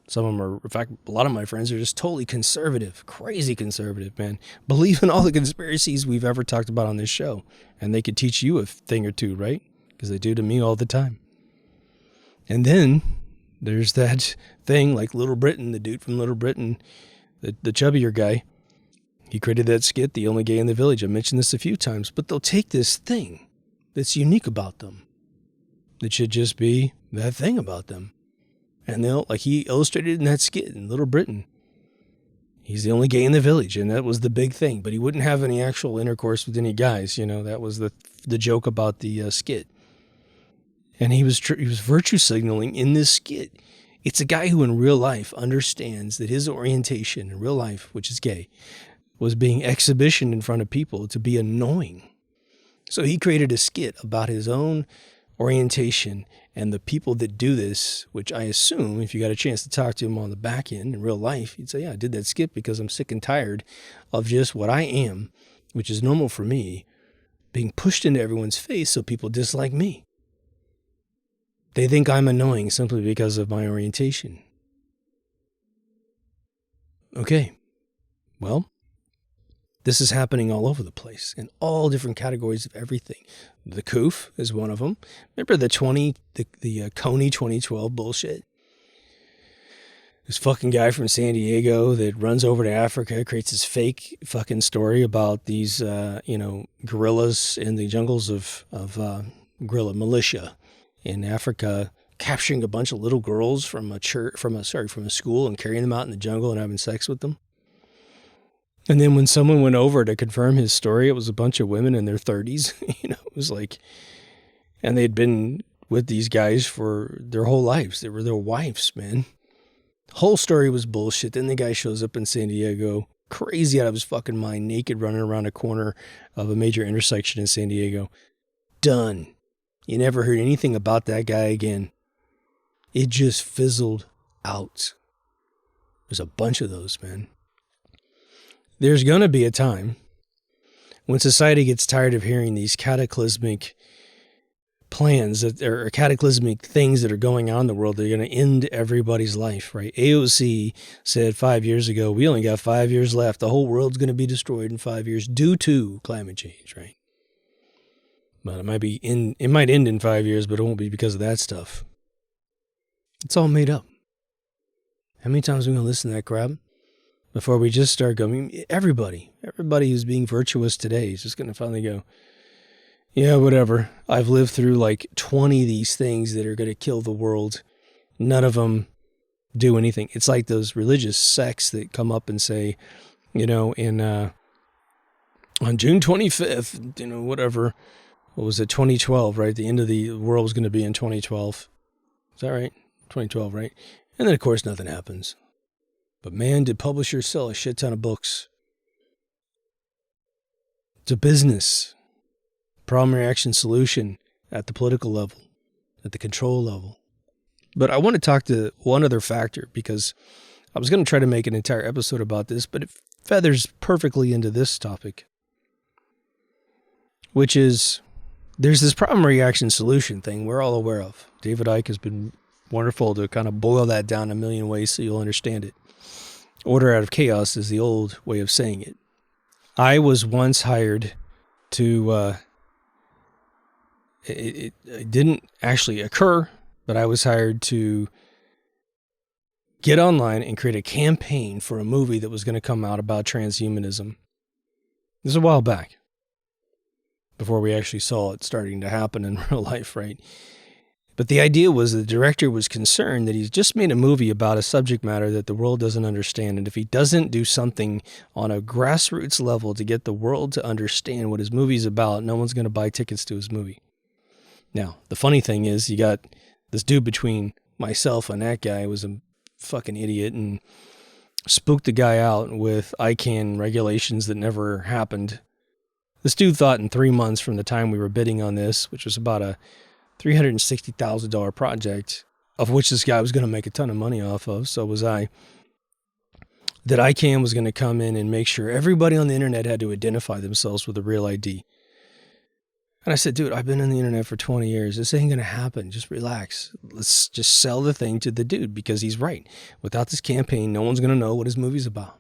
Some of them are, in fact, a lot of my friends are just totally conservative, crazy conservative, man. Believe in all the conspiracies we've ever talked about on this show. And they could teach you a thing or two, right? Because they do to me all the time. And then there's that thing like Little Britain, the dude from Little Britain, the chubbier guy. He created that skit, The Only Gay in the Village. I mentioned this a few times, but they'll take this thing that's unique about them. That should just be that thing about them. And they'll, like he illustrated in that skit in Little Britain, he's the only gay in the village, and that was the big thing. But he wouldn't have any actual intercourse with any guys, you know. That was the joke about the skit. And he was virtue signaling in this skit. It's a guy who in real life understands that his orientation in real life, which is gay, was being exhibitioned in front of people to be annoying. So he created a skit about his own orientation and the people that do this, which I assume if you got a chance to talk to him on the back end in real life, you'd say, yeah, I did that skit because I'm sick and tired of just what I am, which is normal for me, being pushed into everyone's face so people dislike me. They think I'm annoying simply because of my orientation. Okay, well, this is happening all over the place in all different categories of everything. The coof is one of them. Remember the Coney 2012 bullshit? This fucking guy from San Diego that runs over to Africa, creates this fake fucking story about these, gorillas in the jungles of guerrilla militia in Africa, capturing a bunch of little girls from a school and carrying them out in the jungle and having sex with them. And then when someone went over to confirm his story, it was a bunch of women in their 30s. It was like, and they'd been with these guys for their whole lives. They were their wives, man. Whole story was bullshit. Then the guy shows up in San Diego, crazy out of his fucking mind, naked, running around a corner of a major intersection in San Diego. Done. You never heard anything about that guy again. It just fizzled out. There's a bunch of those, man. There's going to be a time when society gets tired of hearing these cataclysmic plans that are cataclysmic things that are going on in the world. They're going to end everybody's life, right? AOC said 5 years ago, we only got 5 years left. The whole world's going to be destroyed in 5 years due to climate change, right? But it might end in 5 years, but it won't be because of that stuff. It's all made up. How many times are we going to listen to that crap before we just start going? Everybody who's being virtuous today is just going to finally go, yeah, whatever. I've lived through like 20 of these things that are going to kill the world. None of them do anything. It's like those religious sects that come up and say, on June 25th, whatever, what was it, 2012, right? The end of the world was going to be in 2012. Is that right? 2012, right? And then, of course, nothing happens. But man, did publishers sell a shit ton of books. It's a business. Problem, reaction, solution at the political level, at the control level. But I want to talk to one other factor because I was going to try to make an entire episode about this, but it feathers perfectly into this topic, which is there's this problem, reaction, solution thing we're all aware of. David Icke has been wonderful to kind of boil that down a million ways so you'll understand it. Order out of chaos is the old way of saying it. I was once hired to, it didn't actually occur, but I was hired to get online and create a campaign for a movie that was going to come out about transhumanism. This is a while back, before we actually saw it starting to happen in real life, right? But the idea was the director was concerned that he's just made a movie about a subject matter that the world doesn't understand. And if he doesn't do something on a grassroots level to get the world to understand what his movie's about, no one's going to buy tickets to his movie. Now, the funny thing is you got this dude between myself and that guy was a fucking idiot and spooked the guy out with ICANN regulations that never happened. This dude thought in 3 months from the time we were bidding on this, which was about a $360,000 project, of which this guy was going to make a ton of money off of, so was I, that ICANN was going to come in and make sure everybody on the internet had to identify themselves with a real ID. And I said, dude, I've been on the internet for 20 years. This ain't going to happen. Just relax. Let's just sell the thing to the dude because he's right. Without this campaign, no one's going to know what his movie's about.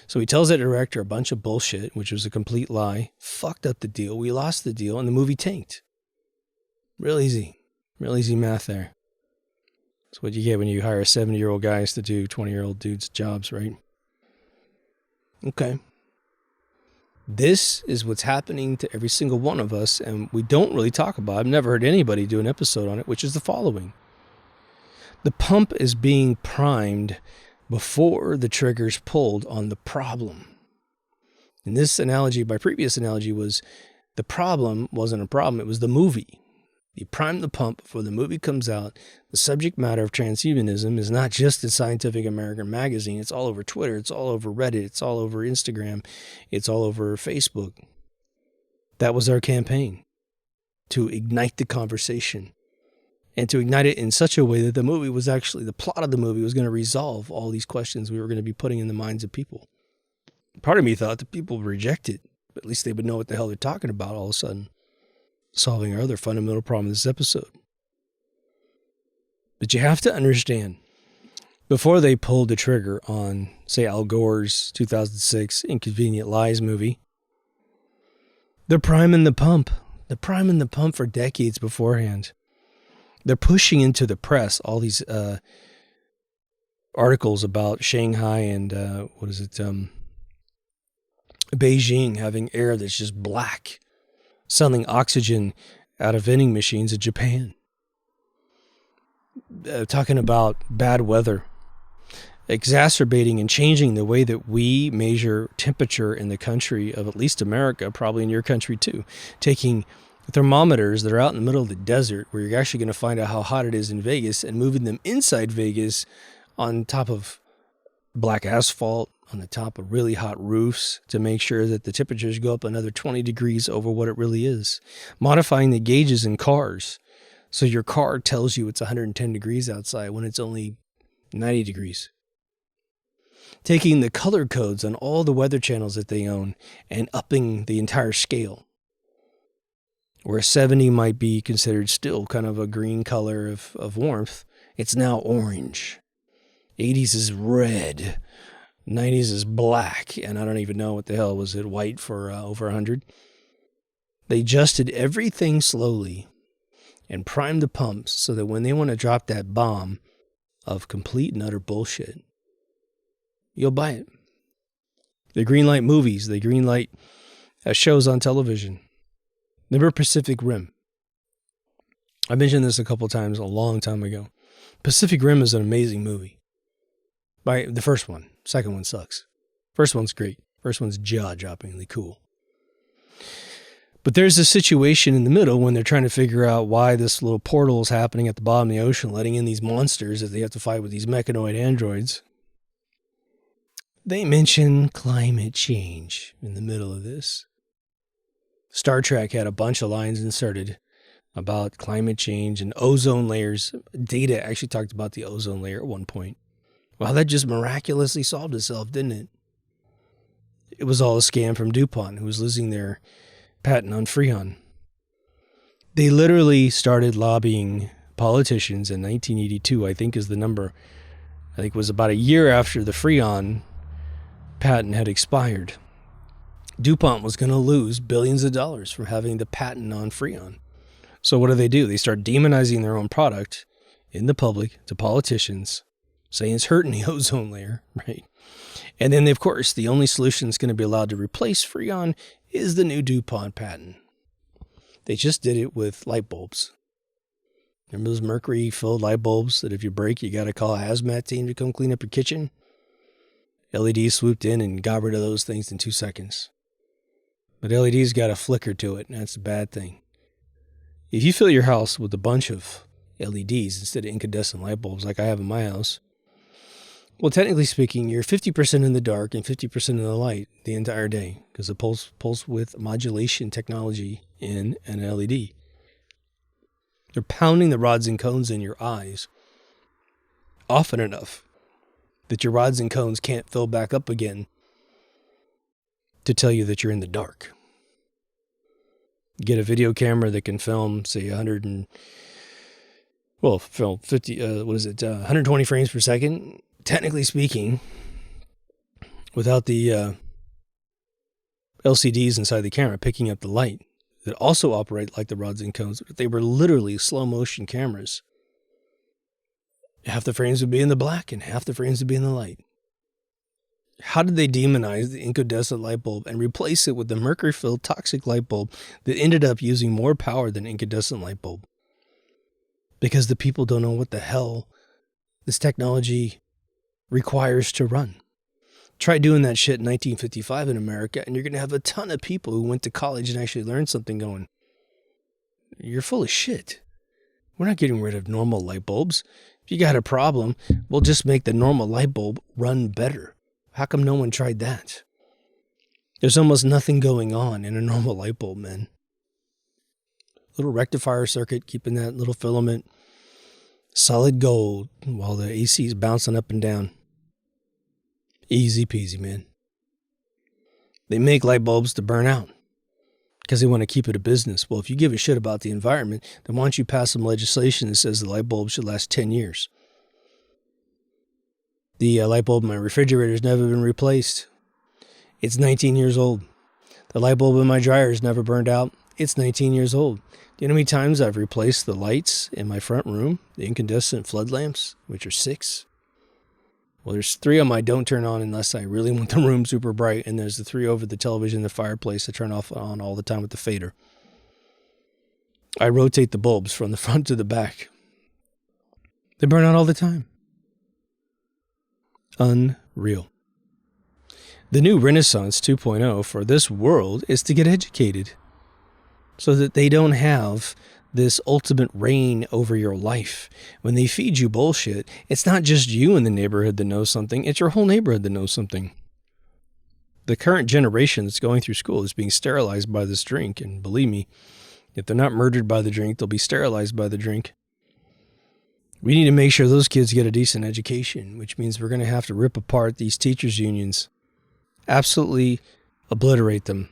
So he tells that director a bunch of bullshit, which was a complete lie, fucked up the deal. We lost the deal and the movie tanked. Real easy math there. That's what you get when you hire 70-year-old guys to do 20-year-old dudes' jobs, right? Okay. This is what's happening to every single one of us, and we don't really talk about it. I've never heard anybody do an episode on it, which is the following. The pump is being primed before the trigger's pulled on the problem. And this analogy, my previous analogy was the problem wasn't a problem, it was the movie. You prime the pump before the movie comes out. The subject matter of transhumanism is not just in Scientific American magazine. It's all over Twitter. It's all over Reddit. It's all over Instagram. It's all over Facebook. That was our campaign, to ignite the conversation and to ignite it in such a way that the plot of the movie was going to resolve all these questions we were going to be putting in the minds of people. Part of me thought that people would reject it, but at least they would know what the hell they're talking about all of a sudden, solving our other fundamental problem in this episode. But you have to understand, before they pulled the trigger on, say, Al Gore's 2006 Inconvenient Lies movie, they're priming the pump. They're priming the pump for decades beforehand. They're pushing into the press all these articles about Shanghai and, Beijing having air that's just black, selling oxygen out of vending machines in Japan. Talking about bad weather, exacerbating and changing the way that we measure temperature in the country of at least America, probably in your country too. Taking thermometers that are out in the middle of the desert where you're actually going to find out how hot it is in Vegas and moving them inside Vegas on top of black asphalt, on the top of really hot roofs to make sure that the temperatures go up another 20 degrees over what it really is. Modifying the gauges in cars so your car tells you it's 110 degrees outside when it's only 90 degrees. Taking the color codes on all the weather channels that they own and upping the entire scale. Where 70 might be considered still kind of a green color of warmth, it's now orange. 80s is red. 90s is black. And I don't even know what the hell was it, white for over 100. They adjusted everything slowly and primed the pumps so that when they want to drop that bomb of complete and utter bullshit, you'll buy it. They greenlight movies. They greenlight shows on television. Remember Pacific Rim? I mentioned this a couple times a long time ago. Pacific Rim is an amazing movie. The first one. Second one sucks. First one's great. First one's jaw-droppingly cool. But there's a situation in the middle when they're trying to figure out why this little portal is happening at the bottom of the ocean, letting in these monsters that they have to fight with these mechanoid androids. They mention climate change in the middle of this. Star Trek had a bunch of lines inserted about climate change and ozone layers. Data actually talked about the ozone layer at one point. Well, that just miraculously solved itself, didn't it? It was all a scam from DuPont, who was losing their patent on Freon. They literally started lobbying politicians in 1982, I think is the number. I think it was about a year after the Freon patent had expired. DuPont was going to lose billions of dollars from having the patent on Freon. So what do? They start demonizing their own product in the public to politicians, saying it's hurting the ozone layer, right? And then, of course, the only solution that's going to be allowed to replace Freon is the new DuPont patent. They just did it with light bulbs. Remember those mercury-filled light bulbs that if you break, you got to call a hazmat team to come clean up your kitchen? LEDs swooped in and got rid of those things in 2 seconds. But LEDs got a flicker to it, and that's a bad thing. If you fill your house with a bunch of LEDs instead of incandescent light bulbs like I have in my house, well, technically speaking, you're 50% in the dark and 50% in the light the entire day because of pulse width modulation technology in an LED. They're pounding the rods and cones in your eyes often enough that your rods and cones can't fill back up again to tell you that you're in the dark. Get a video camera that can film, say, 120 frames per second. Technically speaking, without the LCDs inside the camera picking up the light that also operate like the rods and cones, they were literally slow motion cameras. Half the frames would be in the black and half the frames would be in the light. How did they demonize the incandescent light bulb and replace it with the mercury-filled toxic light bulb that ended up using more power than incandescent light bulb? Because the people don't know what the hell this technology requires to run. Try doing that shit in 1955 in America, and you're going to have a ton of people who went to college and actually learned something going, you're full of shit. We're not getting rid of normal light bulbs. If you got a problem, we'll just make the normal light bulb run better. How come no one tried that? There's almost nothing going on in a normal light bulb, man. Little rectifier circuit, keeping that little filament solid gold while the AC is bouncing up and down. Easy peasy, man. They make light bulbs to burn out because they want to keep it a business. Well, if you give a shit about the environment, then why don't you pass some legislation that says the light bulb should last 10 years? The light bulb in my refrigerator has never been replaced. It's 19 years old. The light bulb in my dryer has never burned out. It's 19 years old. Do you know how many times I've replaced the lights in my front room, the incandescent flood lamps, which are 6? Well, there's 3 of them I don't turn on unless I really want the room super bright, and there's the 3 over the television, the fireplace I turn off on all the time with the fader. I rotate the bulbs from the front to the back. They burn out all the time. Unreal. The new Renaissance 2.0 for this world is to get educated so that they don't have this ultimate reign over your life. When they feed you bullshit, it's not just you in the neighborhood that knows something, it's your whole neighborhood that knows something. The current generation that's going through school is being sterilized by this drink, and believe me, if they're not murdered by the drink, they'll be sterilized by the drink. We need to make sure those kids get a decent education, which means we're going to have to rip apart these teachers' unions. Absolutely obliterate them.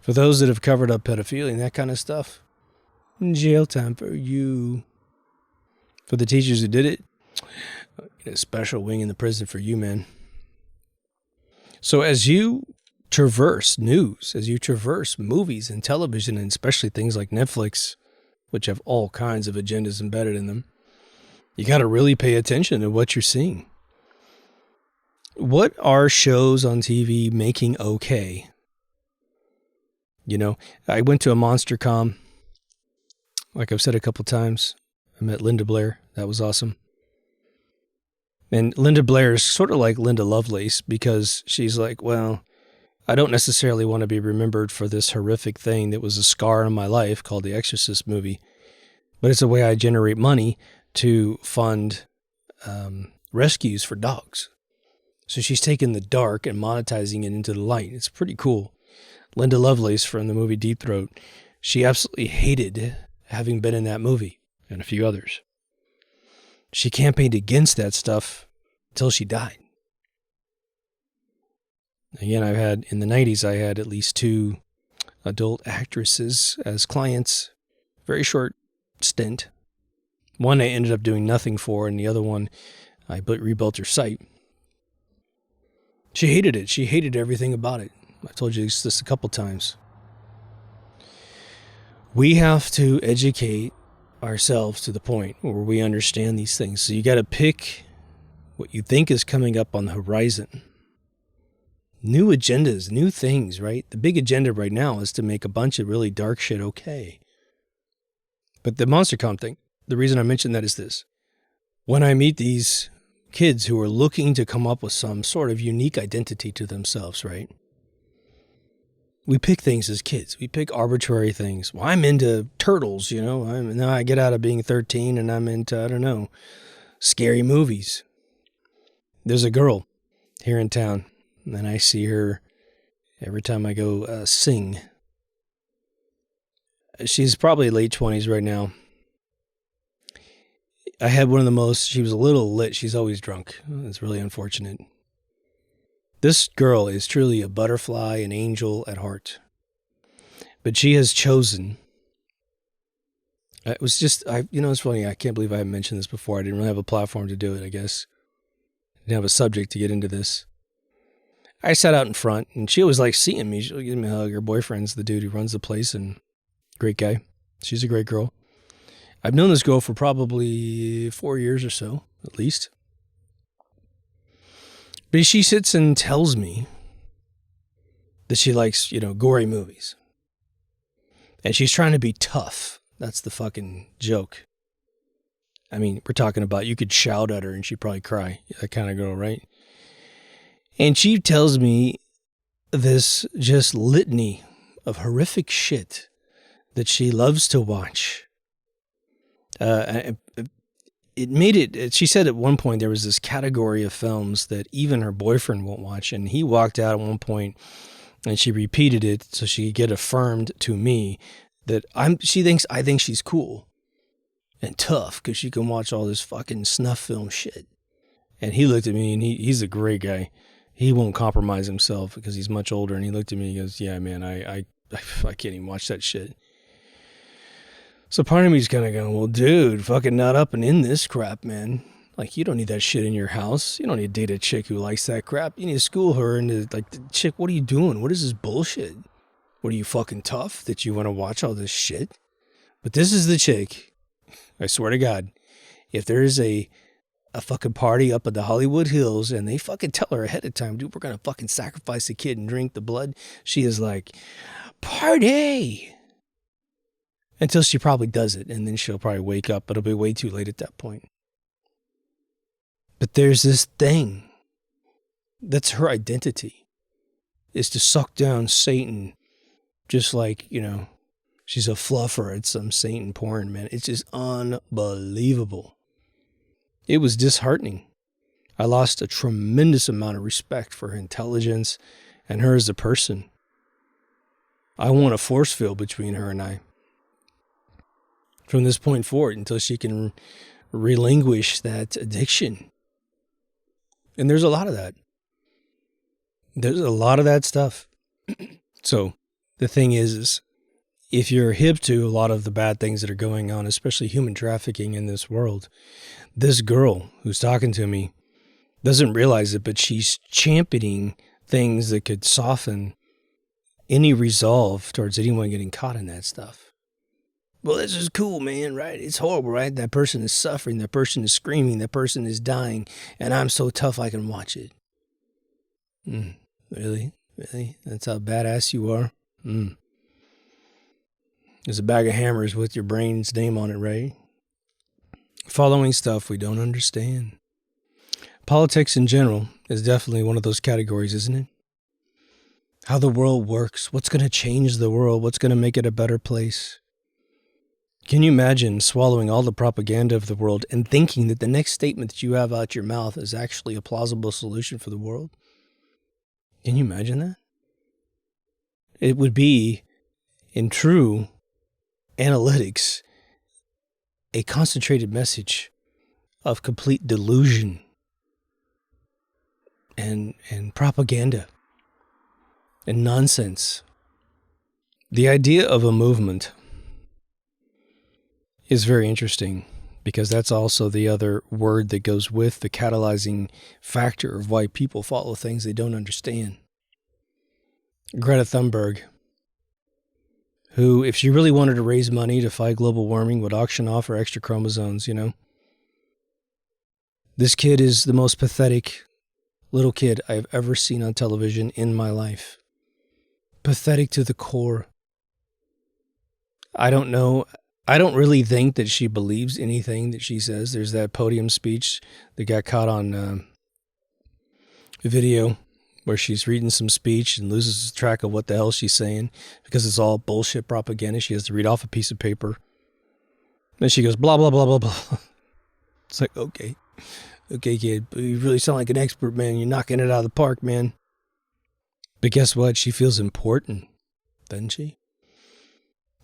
For those that have covered up pedophilia and that kind of stuff, jail time for you. For the teachers who did it, a special wing in the prison for you, man. So as you traverse news, as you traverse movies and television, and especially things like Netflix, which have all kinds of agendas embedded in them, you got to really pay attention to what you're seeing. What are shows on TV making okay? You know, I went to a MonsterCon. Like I've said a couple times, I met Linda Blair. That was awesome. And Linda Blair is sort of like Linda Lovelace because she's like, well, I don't necessarily want to be remembered for this horrific thing that was a scar in my life called the Exorcist movie, but it's a way I generate money to fund rescues for dogs. So she's taken the dark and monetizing it into the light. It's pretty cool. Linda Lovelace from the movie Deep Throat, she absolutely hated having been in that movie and a few others. She campaigned against that stuff until she died. Again, in the 90s, I had at least 2 adult actresses as clients. Very short stint. One I ended up doing nothing for, and the other one, I rebuilt her site. She hated it. She hated everything about it. I told you this a couple times. We have to educate ourselves to the point where we understand these things. So you got to pick what you think is coming up on the horizon. New agendas, new things, right? The big agenda right now is to make a bunch of really dark shit okay. But the MonsterCon thing, the reason I mention that is this. When I meet these kids who are looking to come up with some sort of unique identity to themselves, right? We pick things as kids. We pick arbitrary things. Well, I'm into turtles, you know. Now I get out of being 13 and I'm into, I don't know, scary movies. There's a girl here in town, and I see her every time I go sing. She's probably late 20s right now. I had one of the most, she was a little lit. She's always drunk. It's really unfortunate. This girl is truly a butterfly, an angel at heart. But she has chosen. It was just, it's funny. I can't believe I haven't mentioned this before. I didn't really have a platform to do it, I guess. I didn't have a subject to get into this. I sat out in front, and she always likes seeing me. She'll give me a hug. Her boyfriend's the dude who runs the place, and great guy. She's a great girl. I've known this girl for probably 4 years or so, at least. But she sits and tells me that she likes, gory movies. And she's trying to be tough. That's the fucking joke. I mean, we're talking about you could shout at her and she'd probably cry. That kind of girl, right? And she tells me this just litany of horrific shit that she loves to watch. It made it, she said at one point there was this category of films that even her boyfriend won't watch. And he walked out at one point and she repeated it so she could get affirmed to me that I think she's cool and tough because she can watch all this fucking snuff film shit. And he looked at me and he's a great guy. He won't compromise himself because he's much older. And he looked at me and he goes, yeah, man, I can't even watch that shit. So part of me's kind of going, well, dude, fucking not up and in this crap, man. Like, you don't need that shit in your house. You don't need to date a chick who likes that crap. You need to school her into, like, chick, what are you doing? What is this bullshit? What are you, fucking tough that you want to watch all this shit? But this is the chick. I swear to God, if there is a fucking party up at the Hollywood Hills and they fucking tell her ahead of time, dude, we're going to fucking sacrifice a kid and drink the blood, she is like, party! Until she probably does it, and then she'll probably wake up, but it'll be way too late at that point. But there's this thing that's her identity, is to suck down Satan, just like, you know, she's a fluffer at some Satan porn, man. It's just unbelievable. It was disheartening. I lost a tremendous amount of respect for her intelligence and her as a person. I want a force field between her and I from this point forward until she can relinquish that addiction. And there's a lot of that. There's a lot of that stuff. So the thing is if you're hip to a lot of the bad things that are going on, especially human trafficking in this world, this girl who's talking to me doesn't realize it, but she's championing things that could soften any resolve towards anyone getting caught in that stuff. Well, this is cool, man, right? It's horrible, right? That person is suffering. That person is screaming. That person is dying. And I'm so tough I can watch it. Really? Really? That's how badass you are? There's a bag of hammers with your brain's name on it, right? Following stuff we don't understand. Politics in general is definitely one of those categories, isn't it? How the world works. What's going to change the world? What's going to make it a better place? Can you imagine swallowing all the propaganda of the world and thinking that the next statement that you have out your mouth is actually a plausible solution for the world? Can you imagine that? It would be, in true analytics, a concentrated message of complete delusion and propaganda and nonsense. The idea of a movement is very interesting because that's also the other word that goes with the catalyzing factor of why people follow things they don't understand. Greta Thunberg, who, if she really wanted to raise money to fight global warming, would auction off her extra chromosomes, you know? This kid is the most pathetic little kid I've ever seen on television in my life. Pathetic to the core. I don't know. I don't really think that she believes anything that she says. There's that podium speech that got caught on video where she's reading some speech and loses track of what the hell she's saying because it's all bullshit propaganda. She has to read off a piece of paper. Then she goes, blah, blah, blah, blah, blah. It's like, okay, kid, but you really sound like an expert, man. You're knocking it out of the park, man. But guess what? She feels important, doesn't she?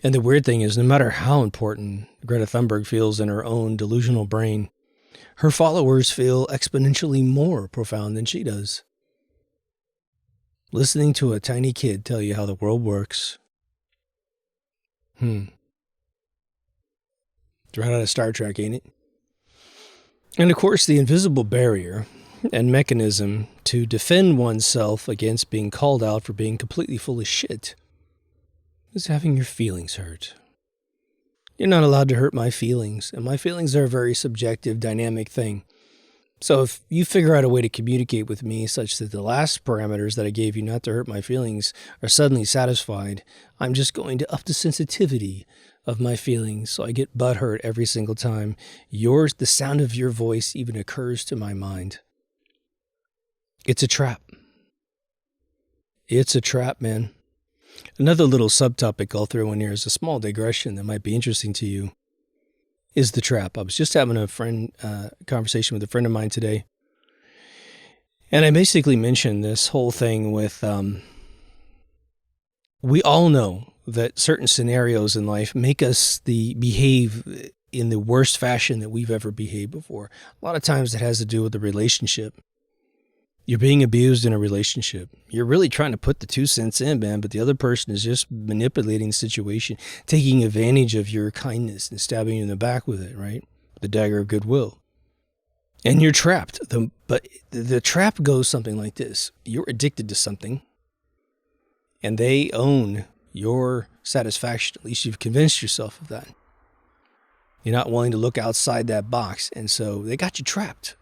And the weird thing is, no matter how important Greta Thunberg feels in her own delusional brain, her followers feel exponentially more profound than she does. Listening to a tiny kid tell you how the world works. It's right out of Star Trek, ain't it? And of course, the invisible barrier and mechanism to defend oneself against being called out for being completely full of shit is having your feelings hurt. You're not allowed to hurt my feelings, and my feelings are a very subjective, dynamic thing. So if you figure out a way to communicate with me such that the last parameters that I gave you not to hurt my feelings are suddenly satisfied, I'm just going to up the sensitivity of my feelings so I get butthurt every single time the sound of your voice even occurs to my mind. It's a trap. It's a trap, man. Another little subtopic I'll throw in here is a small digression that might be interesting to you. is the trap. I was just having a conversation with a friend of mine today, and I basically mentioned this whole thing with, we all know that certain scenarios in life make us behave in the worst fashion that we've ever behaved before. A lot of times it has to do with the relationship. You're being abused in a relationship. You're really trying to put the 2 cents in, man, but the other person is just manipulating the situation, taking advantage of your kindness and stabbing you in the back with it, right? The dagger of goodwill. And you're trapped. But the trap goes something like this. You're addicted to something, and they own your satisfaction. At least you've convinced yourself of that. You're not willing to look outside that box, and so they got you trapped.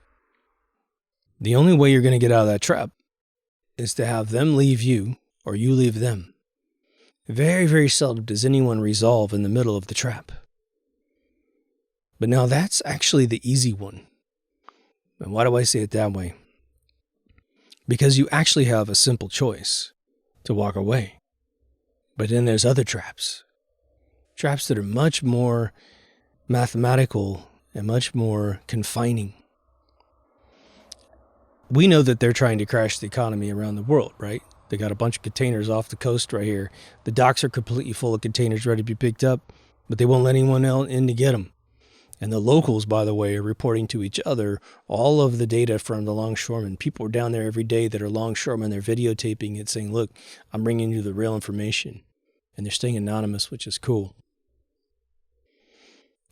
The only way you're going to get out of that trap is to have them leave you or you leave them. Very, very seldom does anyone resolve in the middle of the trap. But now that's actually the easy one. And why do I say it that way? Because you actually have a simple choice to walk away. But then there's other traps. Traps that are much more mathematical and much more confining. We know that they're trying to crash the economy around the world, right? They got a bunch of containers off the coast right here. The docks are completely full of containers ready to be picked up, but they won't let anyone else in to get them. And the locals, by the way, are reporting to each other all of the data from the longshoremen. People are down there every day that are longshoremen. They're videotaping it, saying, look, I'm bringing you the real information. And they're staying anonymous, which is cool.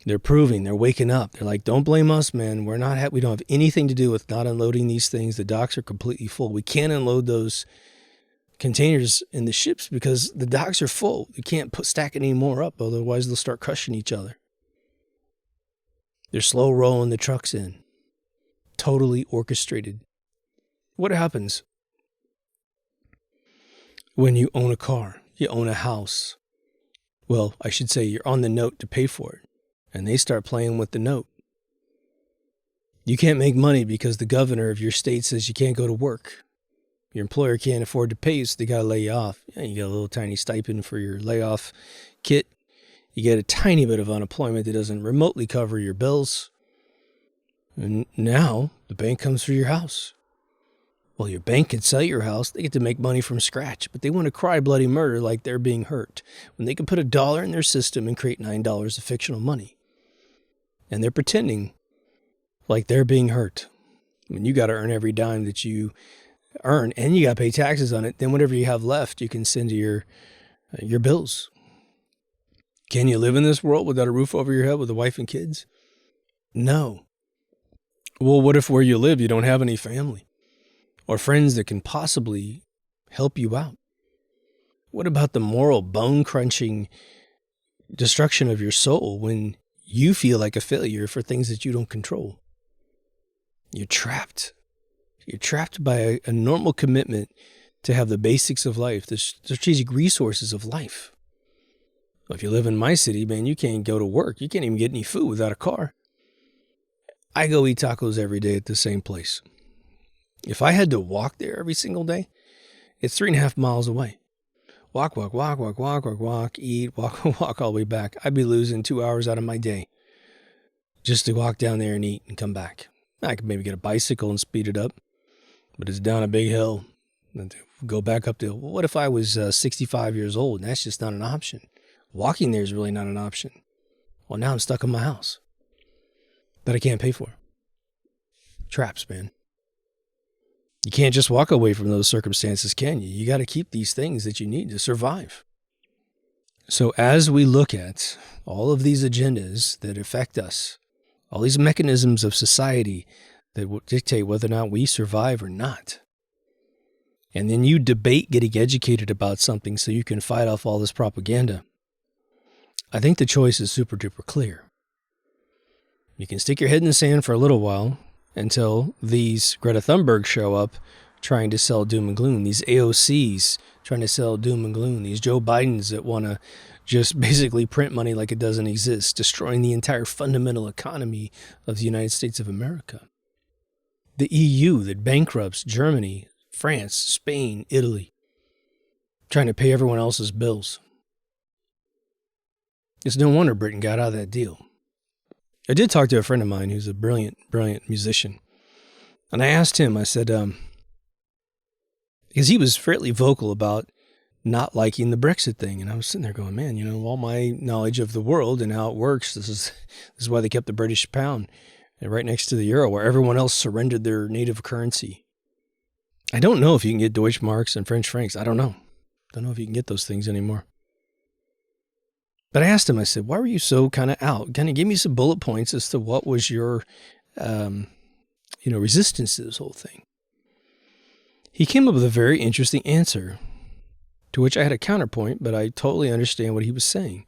They're proving, they're waking up. They're like, don't blame us, man. We don't have anything to do with not unloading these things. The docks are completely full. We can't unload those containers in the ships because the docks are full. You can't stack any more up, otherwise they'll start crushing each other. They're slow rolling the trucks in. Totally orchestrated. What happens when you own a car, you own a house? Well, I should say you're on the note to pay for it. And they start playing with the note. You can't make money because the governor of your state says you can't go to work. Your employer can't afford to pay you, so they got to lay you off. Yeah, you get a little tiny stipend for your layoff kit. You get a tiny bit of unemployment that doesn't remotely cover your bills. And now the bank comes for your house. Well, your bank can sell your house. They get to make money from scratch, but they want to cry bloody murder like they're being hurt when they can put $1 in their system and create $9 of fictional money. And they're pretending like they're being hurt. When you got to earn every dime that you earn, and you got to pay taxes on it, then whatever you have left, you can send to your bills. Can you live in this world without a roof over your head with a wife and kids? No. Well, what if where you live, you don't have any family or friends that can possibly help you out? What about the moral bone-crunching destruction of your soul when you feel like a failure for things that you don't control? You're trapped. You're trapped by a normal commitment to have the basics of life, the strategic resources of life. Well, if you live in my city, man, you can't go to work. You can't even get any food without a car. I go eat tacos every day at the same place. If I had to walk there every single day, it's 3.5 miles away. Walk, eat, walk all the way back. I'd be losing 2 hours out of my day just to walk down there and eat and come back. I could maybe get a bicycle and speed it up, but it's down a big hill. And go back up to, what if I was 65 years old? And that's just not an option. Walking there is really not an option. Well, now I'm stuck in my house that I can't pay for. Traps, man. You can't just walk away from those circumstances, can you? You got to keep these things that you need to survive. So as we look at all of these agendas that affect us, all these mechanisms of society that will dictate whether or not we survive or not, and then you debate getting educated about something so you can fight off all this propaganda, I think the choice is super duper clear. You can stick your head in the sand for a little while until these Greta Thunberg show up trying to sell doom and gloom, these AOCs trying to sell doom and gloom, these Joe Bidens that want to just basically print money like it doesn't exist, destroying the entire fundamental economy of the United States of America. The EU that bankrupts Germany, France, Spain, Italy, trying to pay everyone else's bills. It's no wonder Britain got out of that deal. I did talk to a friend of mine who's a brilliant, brilliant musician. And I asked him, I said, because he was fairly vocal about not liking the Brexit thing. And I was sitting there going, man, you know, all my knowledge of the world and how it works, this is why they kept the British pound right next to the euro, where everyone else surrendered their native currency. I don't know if you can get Deutschmarks and French francs. I don't know. Don't know if you can get those things anymore. But I asked him, I said, why were you so kind of out? Kind of give me some bullet points as to what was your, resistance to this whole thing. He came up with a very interesting answer, to which I had a counterpoint, but I totally understand what he was saying.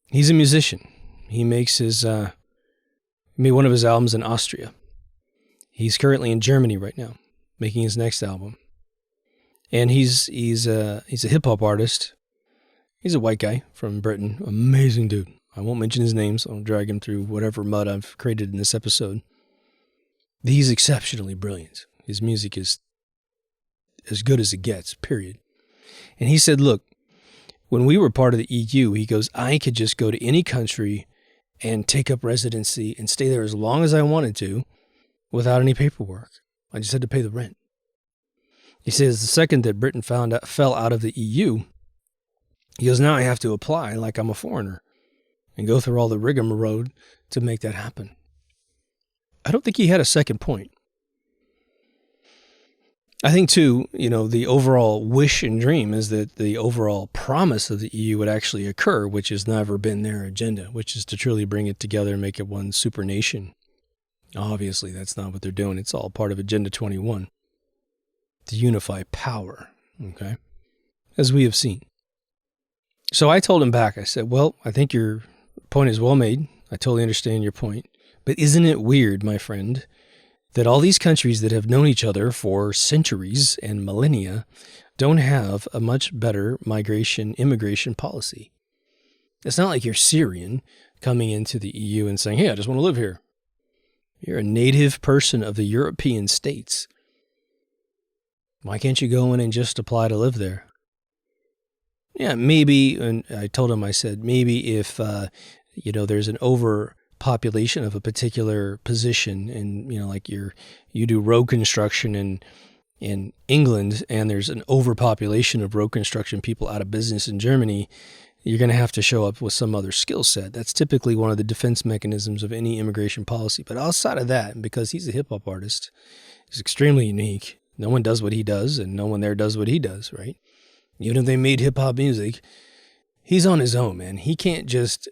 He's a musician. He makes made one of his albums in Austria. He's currently in Germany right now, making his next album. And he's a hip hop artist. He's a white guy from Britain. Amazing dude. I won't mention his name, so I'll drag him through whatever mud I've created in this episode. He's exceptionally brilliant. His music is as good as it gets, period. And he said, look, when we were part of the EU, he goes, I could just go to any country and take up residency and stay there as long as I wanted to without any paperwork. I just had to pay the rent. He says the second that Britain fell out of the EU, he goes, now I have to apply like I'm a foreigner and go through all the rigmarole to make that happen. I don't think he had a second point. I think, too, the overall wish and dream is that the overall promise of the EU would actually occur, which has never been their agenda, which is to truly bring it together and make it one super nation. Obviously, that's not what they're doing. It's all part of Agenda 21, to unify power, okay, as we have seen. So I told him back, I said, well, I think your point is well made. I totally understand your point. But isn't it weird, my friend, that all these countries that have known each other for centuries and millennia don't have a much better immigration policy? It's not like you're Syrian coming into the EU and saying, hey, I just want to live here. You're a native person of the European states. Why can't you go in and just apply to live there? Yeah, maybe, and I told him, I said, maybe if, there's an overpopulation of a particular position and, like you do road construction in England and there's an overpopulation of road construction people out of business in Germany, you're going to have to show up with some other skill set. That's typically one of the defense mechanisms of any immigration policy. But outside of that, because he's a hip-hop artist, he's extremely unique. No one does what he does, and no one there does what he does, right? Even if they made hip-hop music, he's on his own, man. He can't just,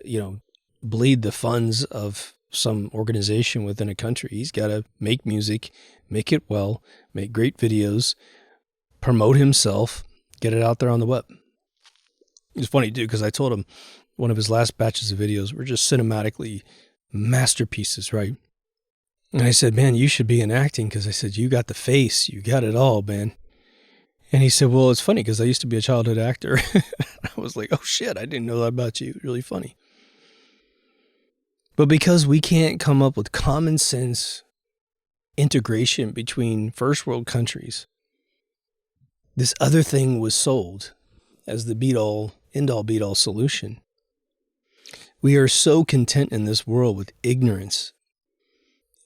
bleed the funds of some organization within a country. He's got to make music, make it well, make great videos, promote himself, get it out there on the web. It's funny, too, because I told him one of his last batches of videos were just cinematically masterpieces, right? And I said, man, you should be in acting, because I said, you got the face, you got it all, man. And he said, well, it's funny because I used to be a childhood actor. I was like, oh, shit, I didn't know that about you. Really funny. But because we can't come up with common sense integration between first world countries, this other thing was sold as the be-all, end-all, be-all solution. We are so content in this world with ignorance.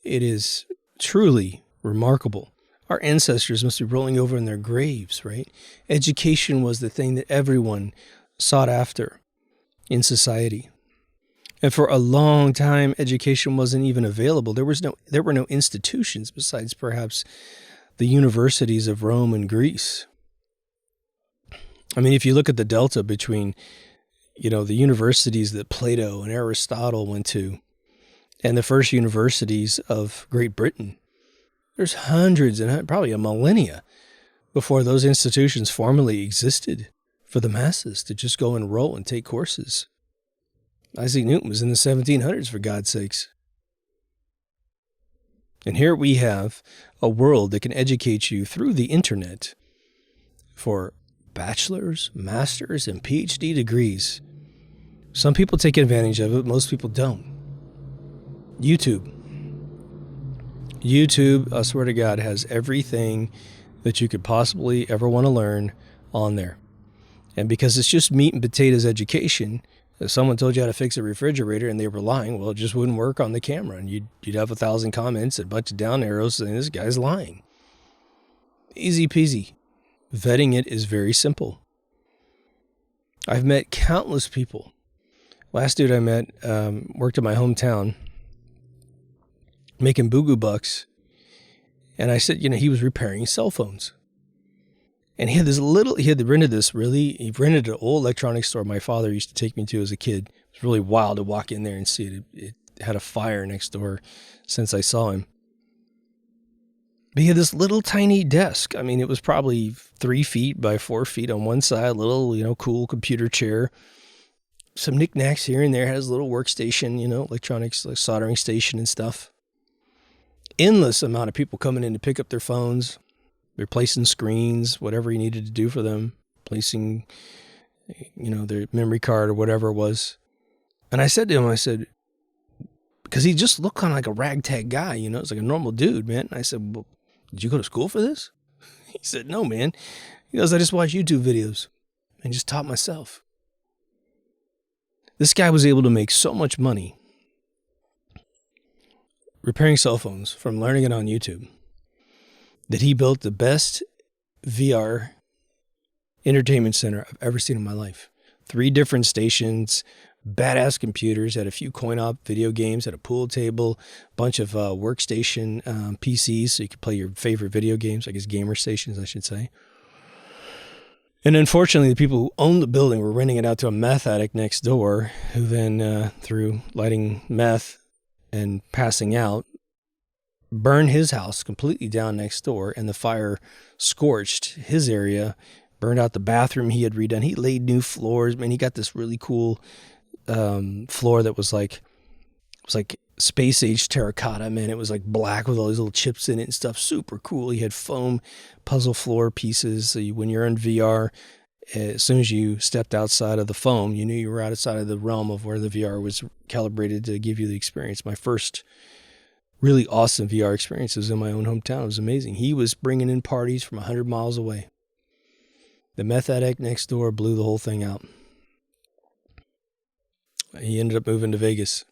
It is truly remarkable. Our ancestors must be rolling over in their graves, right? Education was the thing that everyone sought after in society. And for a long time, education wasn't even available. There were no institutions besides perhaps the universities of Rome and Greece. I mean, if you look at the delta between, the universities that Plato and Aristotle went to and the first universities of Great Britain, there's hundreds and probably a millennia before those institutions formally existed for the masses to just go enroll and take courses. Isaac Newton was in the 1700s, for God's sakes. And here we have a world that can educate you through the internet for bachelor's, master's, and PhD degrees. Some people take advantage of it, most people don't. YouTube, I swear to God, has everything that you could possibly ever want to learn on there. And because it's just meat and potatoes education, If someone told you how to fix a refrigerator and they were lying, well, it just wouldn't work on the camera. And you'd have 1,000 comments and a bunch of down arrows saying this guy's lying. Easy peasy. Vetting it is very simple. I've met countless people. Last dude I met worked in my hometown making boo-goo bucks. And I said, he was repairing cell phones. And he rented an old electronics store my father used to take me to as a kid. It was really wild to walk in there and see it. It had a fire next door since I saw him. But he had this little tiny desk. I mean, it was probably 3 feet by 4 feet on one side, little, cool computer chair. Some knickknacks here and there. Had his little workstation, electronics, like soldering station and stuff. Endless amount of people coming in to pick up their phones, replacing screens, whatever he needed to do for them, replacing, their memory card or whatever it was. And I said to him, because he just looked kind of like a ragtag guy, it's like a normal dude, man. And I said, well, did you go to school for this? He said, no, man. He goes, I just watch YouTube videos and just taught myself. This guy was able to make so much money repairing cell phones from learning it on YouTube that he built the best VR entertainment center I've ever seen in my life. 3 different stations, badass computers, had a few coin-op video games, had a pool table, bunch of workstation PCs so you could play your favorite video games, I guess gamer stations, I should say. And unfortunately, the people who owned the building were renting it out to a meth addict next door who then, through lighting meth and passing out, burned his house completely down next door, and the fire scorched his area, burned out the bathroom he had redone. He laid new floors. Man, he got this really cool floor that was like space age terracotta, man. It was like black with all these little chips in it and stuff. Super cool. He had foam puzzle floor pieces. So when you're in VR, as soon as you stepped outside of the foam, you knew you were outside of the realm of where the VR was calibrated to give you the experience. My first really awesome VR experience was in my own hometown. It was amazing. He was bringing in parties from 100 miles away. The meth addict next door blew the whole thing out. He ended up moving to Vegas.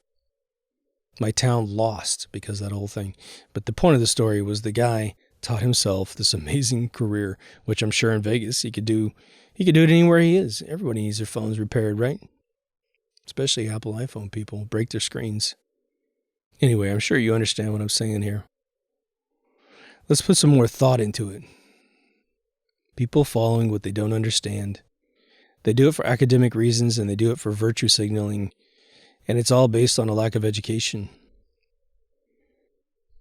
My town lost because of that whole thing. But the point of the story was the guy taught himself this amazing career, which I'm sure in Vegas he could do it anywhere he is. Everybody needs their phones repaired, right? Especially Apple iPhone people break their screens. Anyway, I'm sure you understand what I'm saying here. Let's put some more thought into it. People following what they don't understand. They do it for academic reasons and they do it for virtue signaling. And it's all based on a lack of education.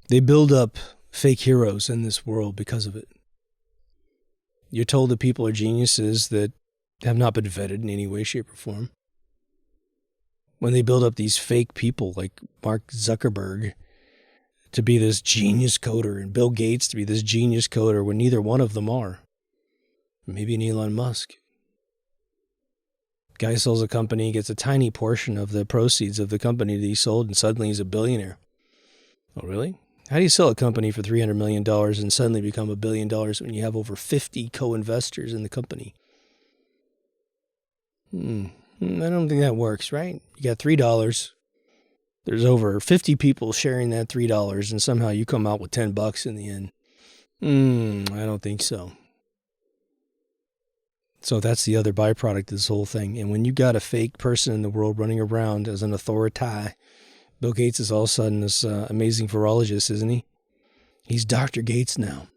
They build up fake heroes in this world because of it. You're told that people are geniuses that have not been vetted in any way, shape, or form. When they build up these fake people like Mark Zuckerberg to be this genius coder and Bill Gates to be this genius coder when neither one of them are. Maybe an Elon Musk. Guy sells a company, gets a tiny portion of the proceeds of the company that he sold, and suddenly he's a billionaire. Oh, really? How do you sell a company for $300 million and suddenly become $1 billion when you have over 50 co-investors in the company? I don't think that works, right? You got $3. There's over 50 people sharing that $3, and somehow you come out with $10 in the end. I don't think so. So that's the other byproduct of this whole thing. And when you got a fake person in the world running around as an authority, Bill Gates is all of a sudden this amazing virologist, isn't he? He's Dr. Gates now.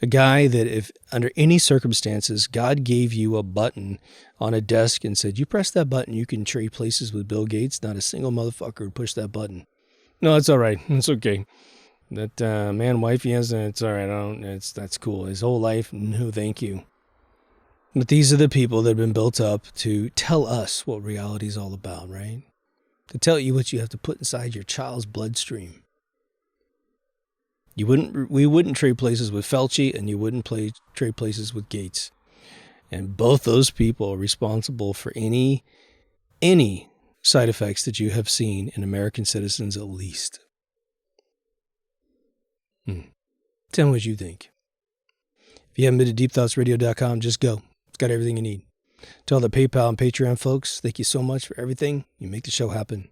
A guy that if under any circumstances, God gave you a button on a desk and said, you press that button, you can trade places with Bill Gates. Not a single motherfucker would push that button. No, it's all right. It's okay. That man, wife he has, it's all right. That's cool. His whole life, no, thank you. But these are the people that have been built up to tell us what reality is all about, right? To tell you what you have to put inside your child's bloodstream. We wouldn't trade places with Fauci, and you wouldn't trade places with Gates. And both those people are responsible for any side effects that you have seen in American citizens at least. Tell me what you think. If you haven't been to deepthoughtsradio.com, just go. It's got everything you need. To all the PayPal and Patreon folks, thank you so much for everything. You make the show happen.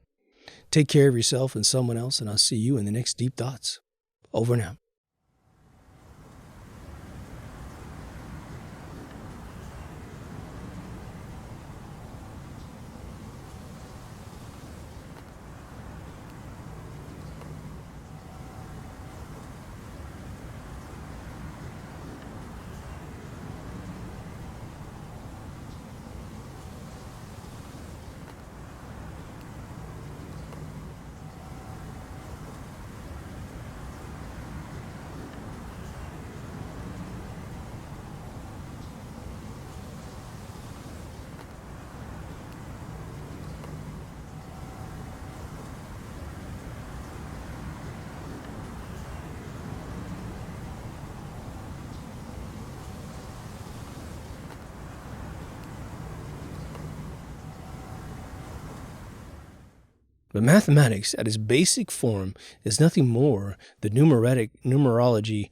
Take care of yourself and someone else, and I'll see you in the next Deep Thoughts. Over and out. But mathematics, at its basic form, is nothing more than numerology.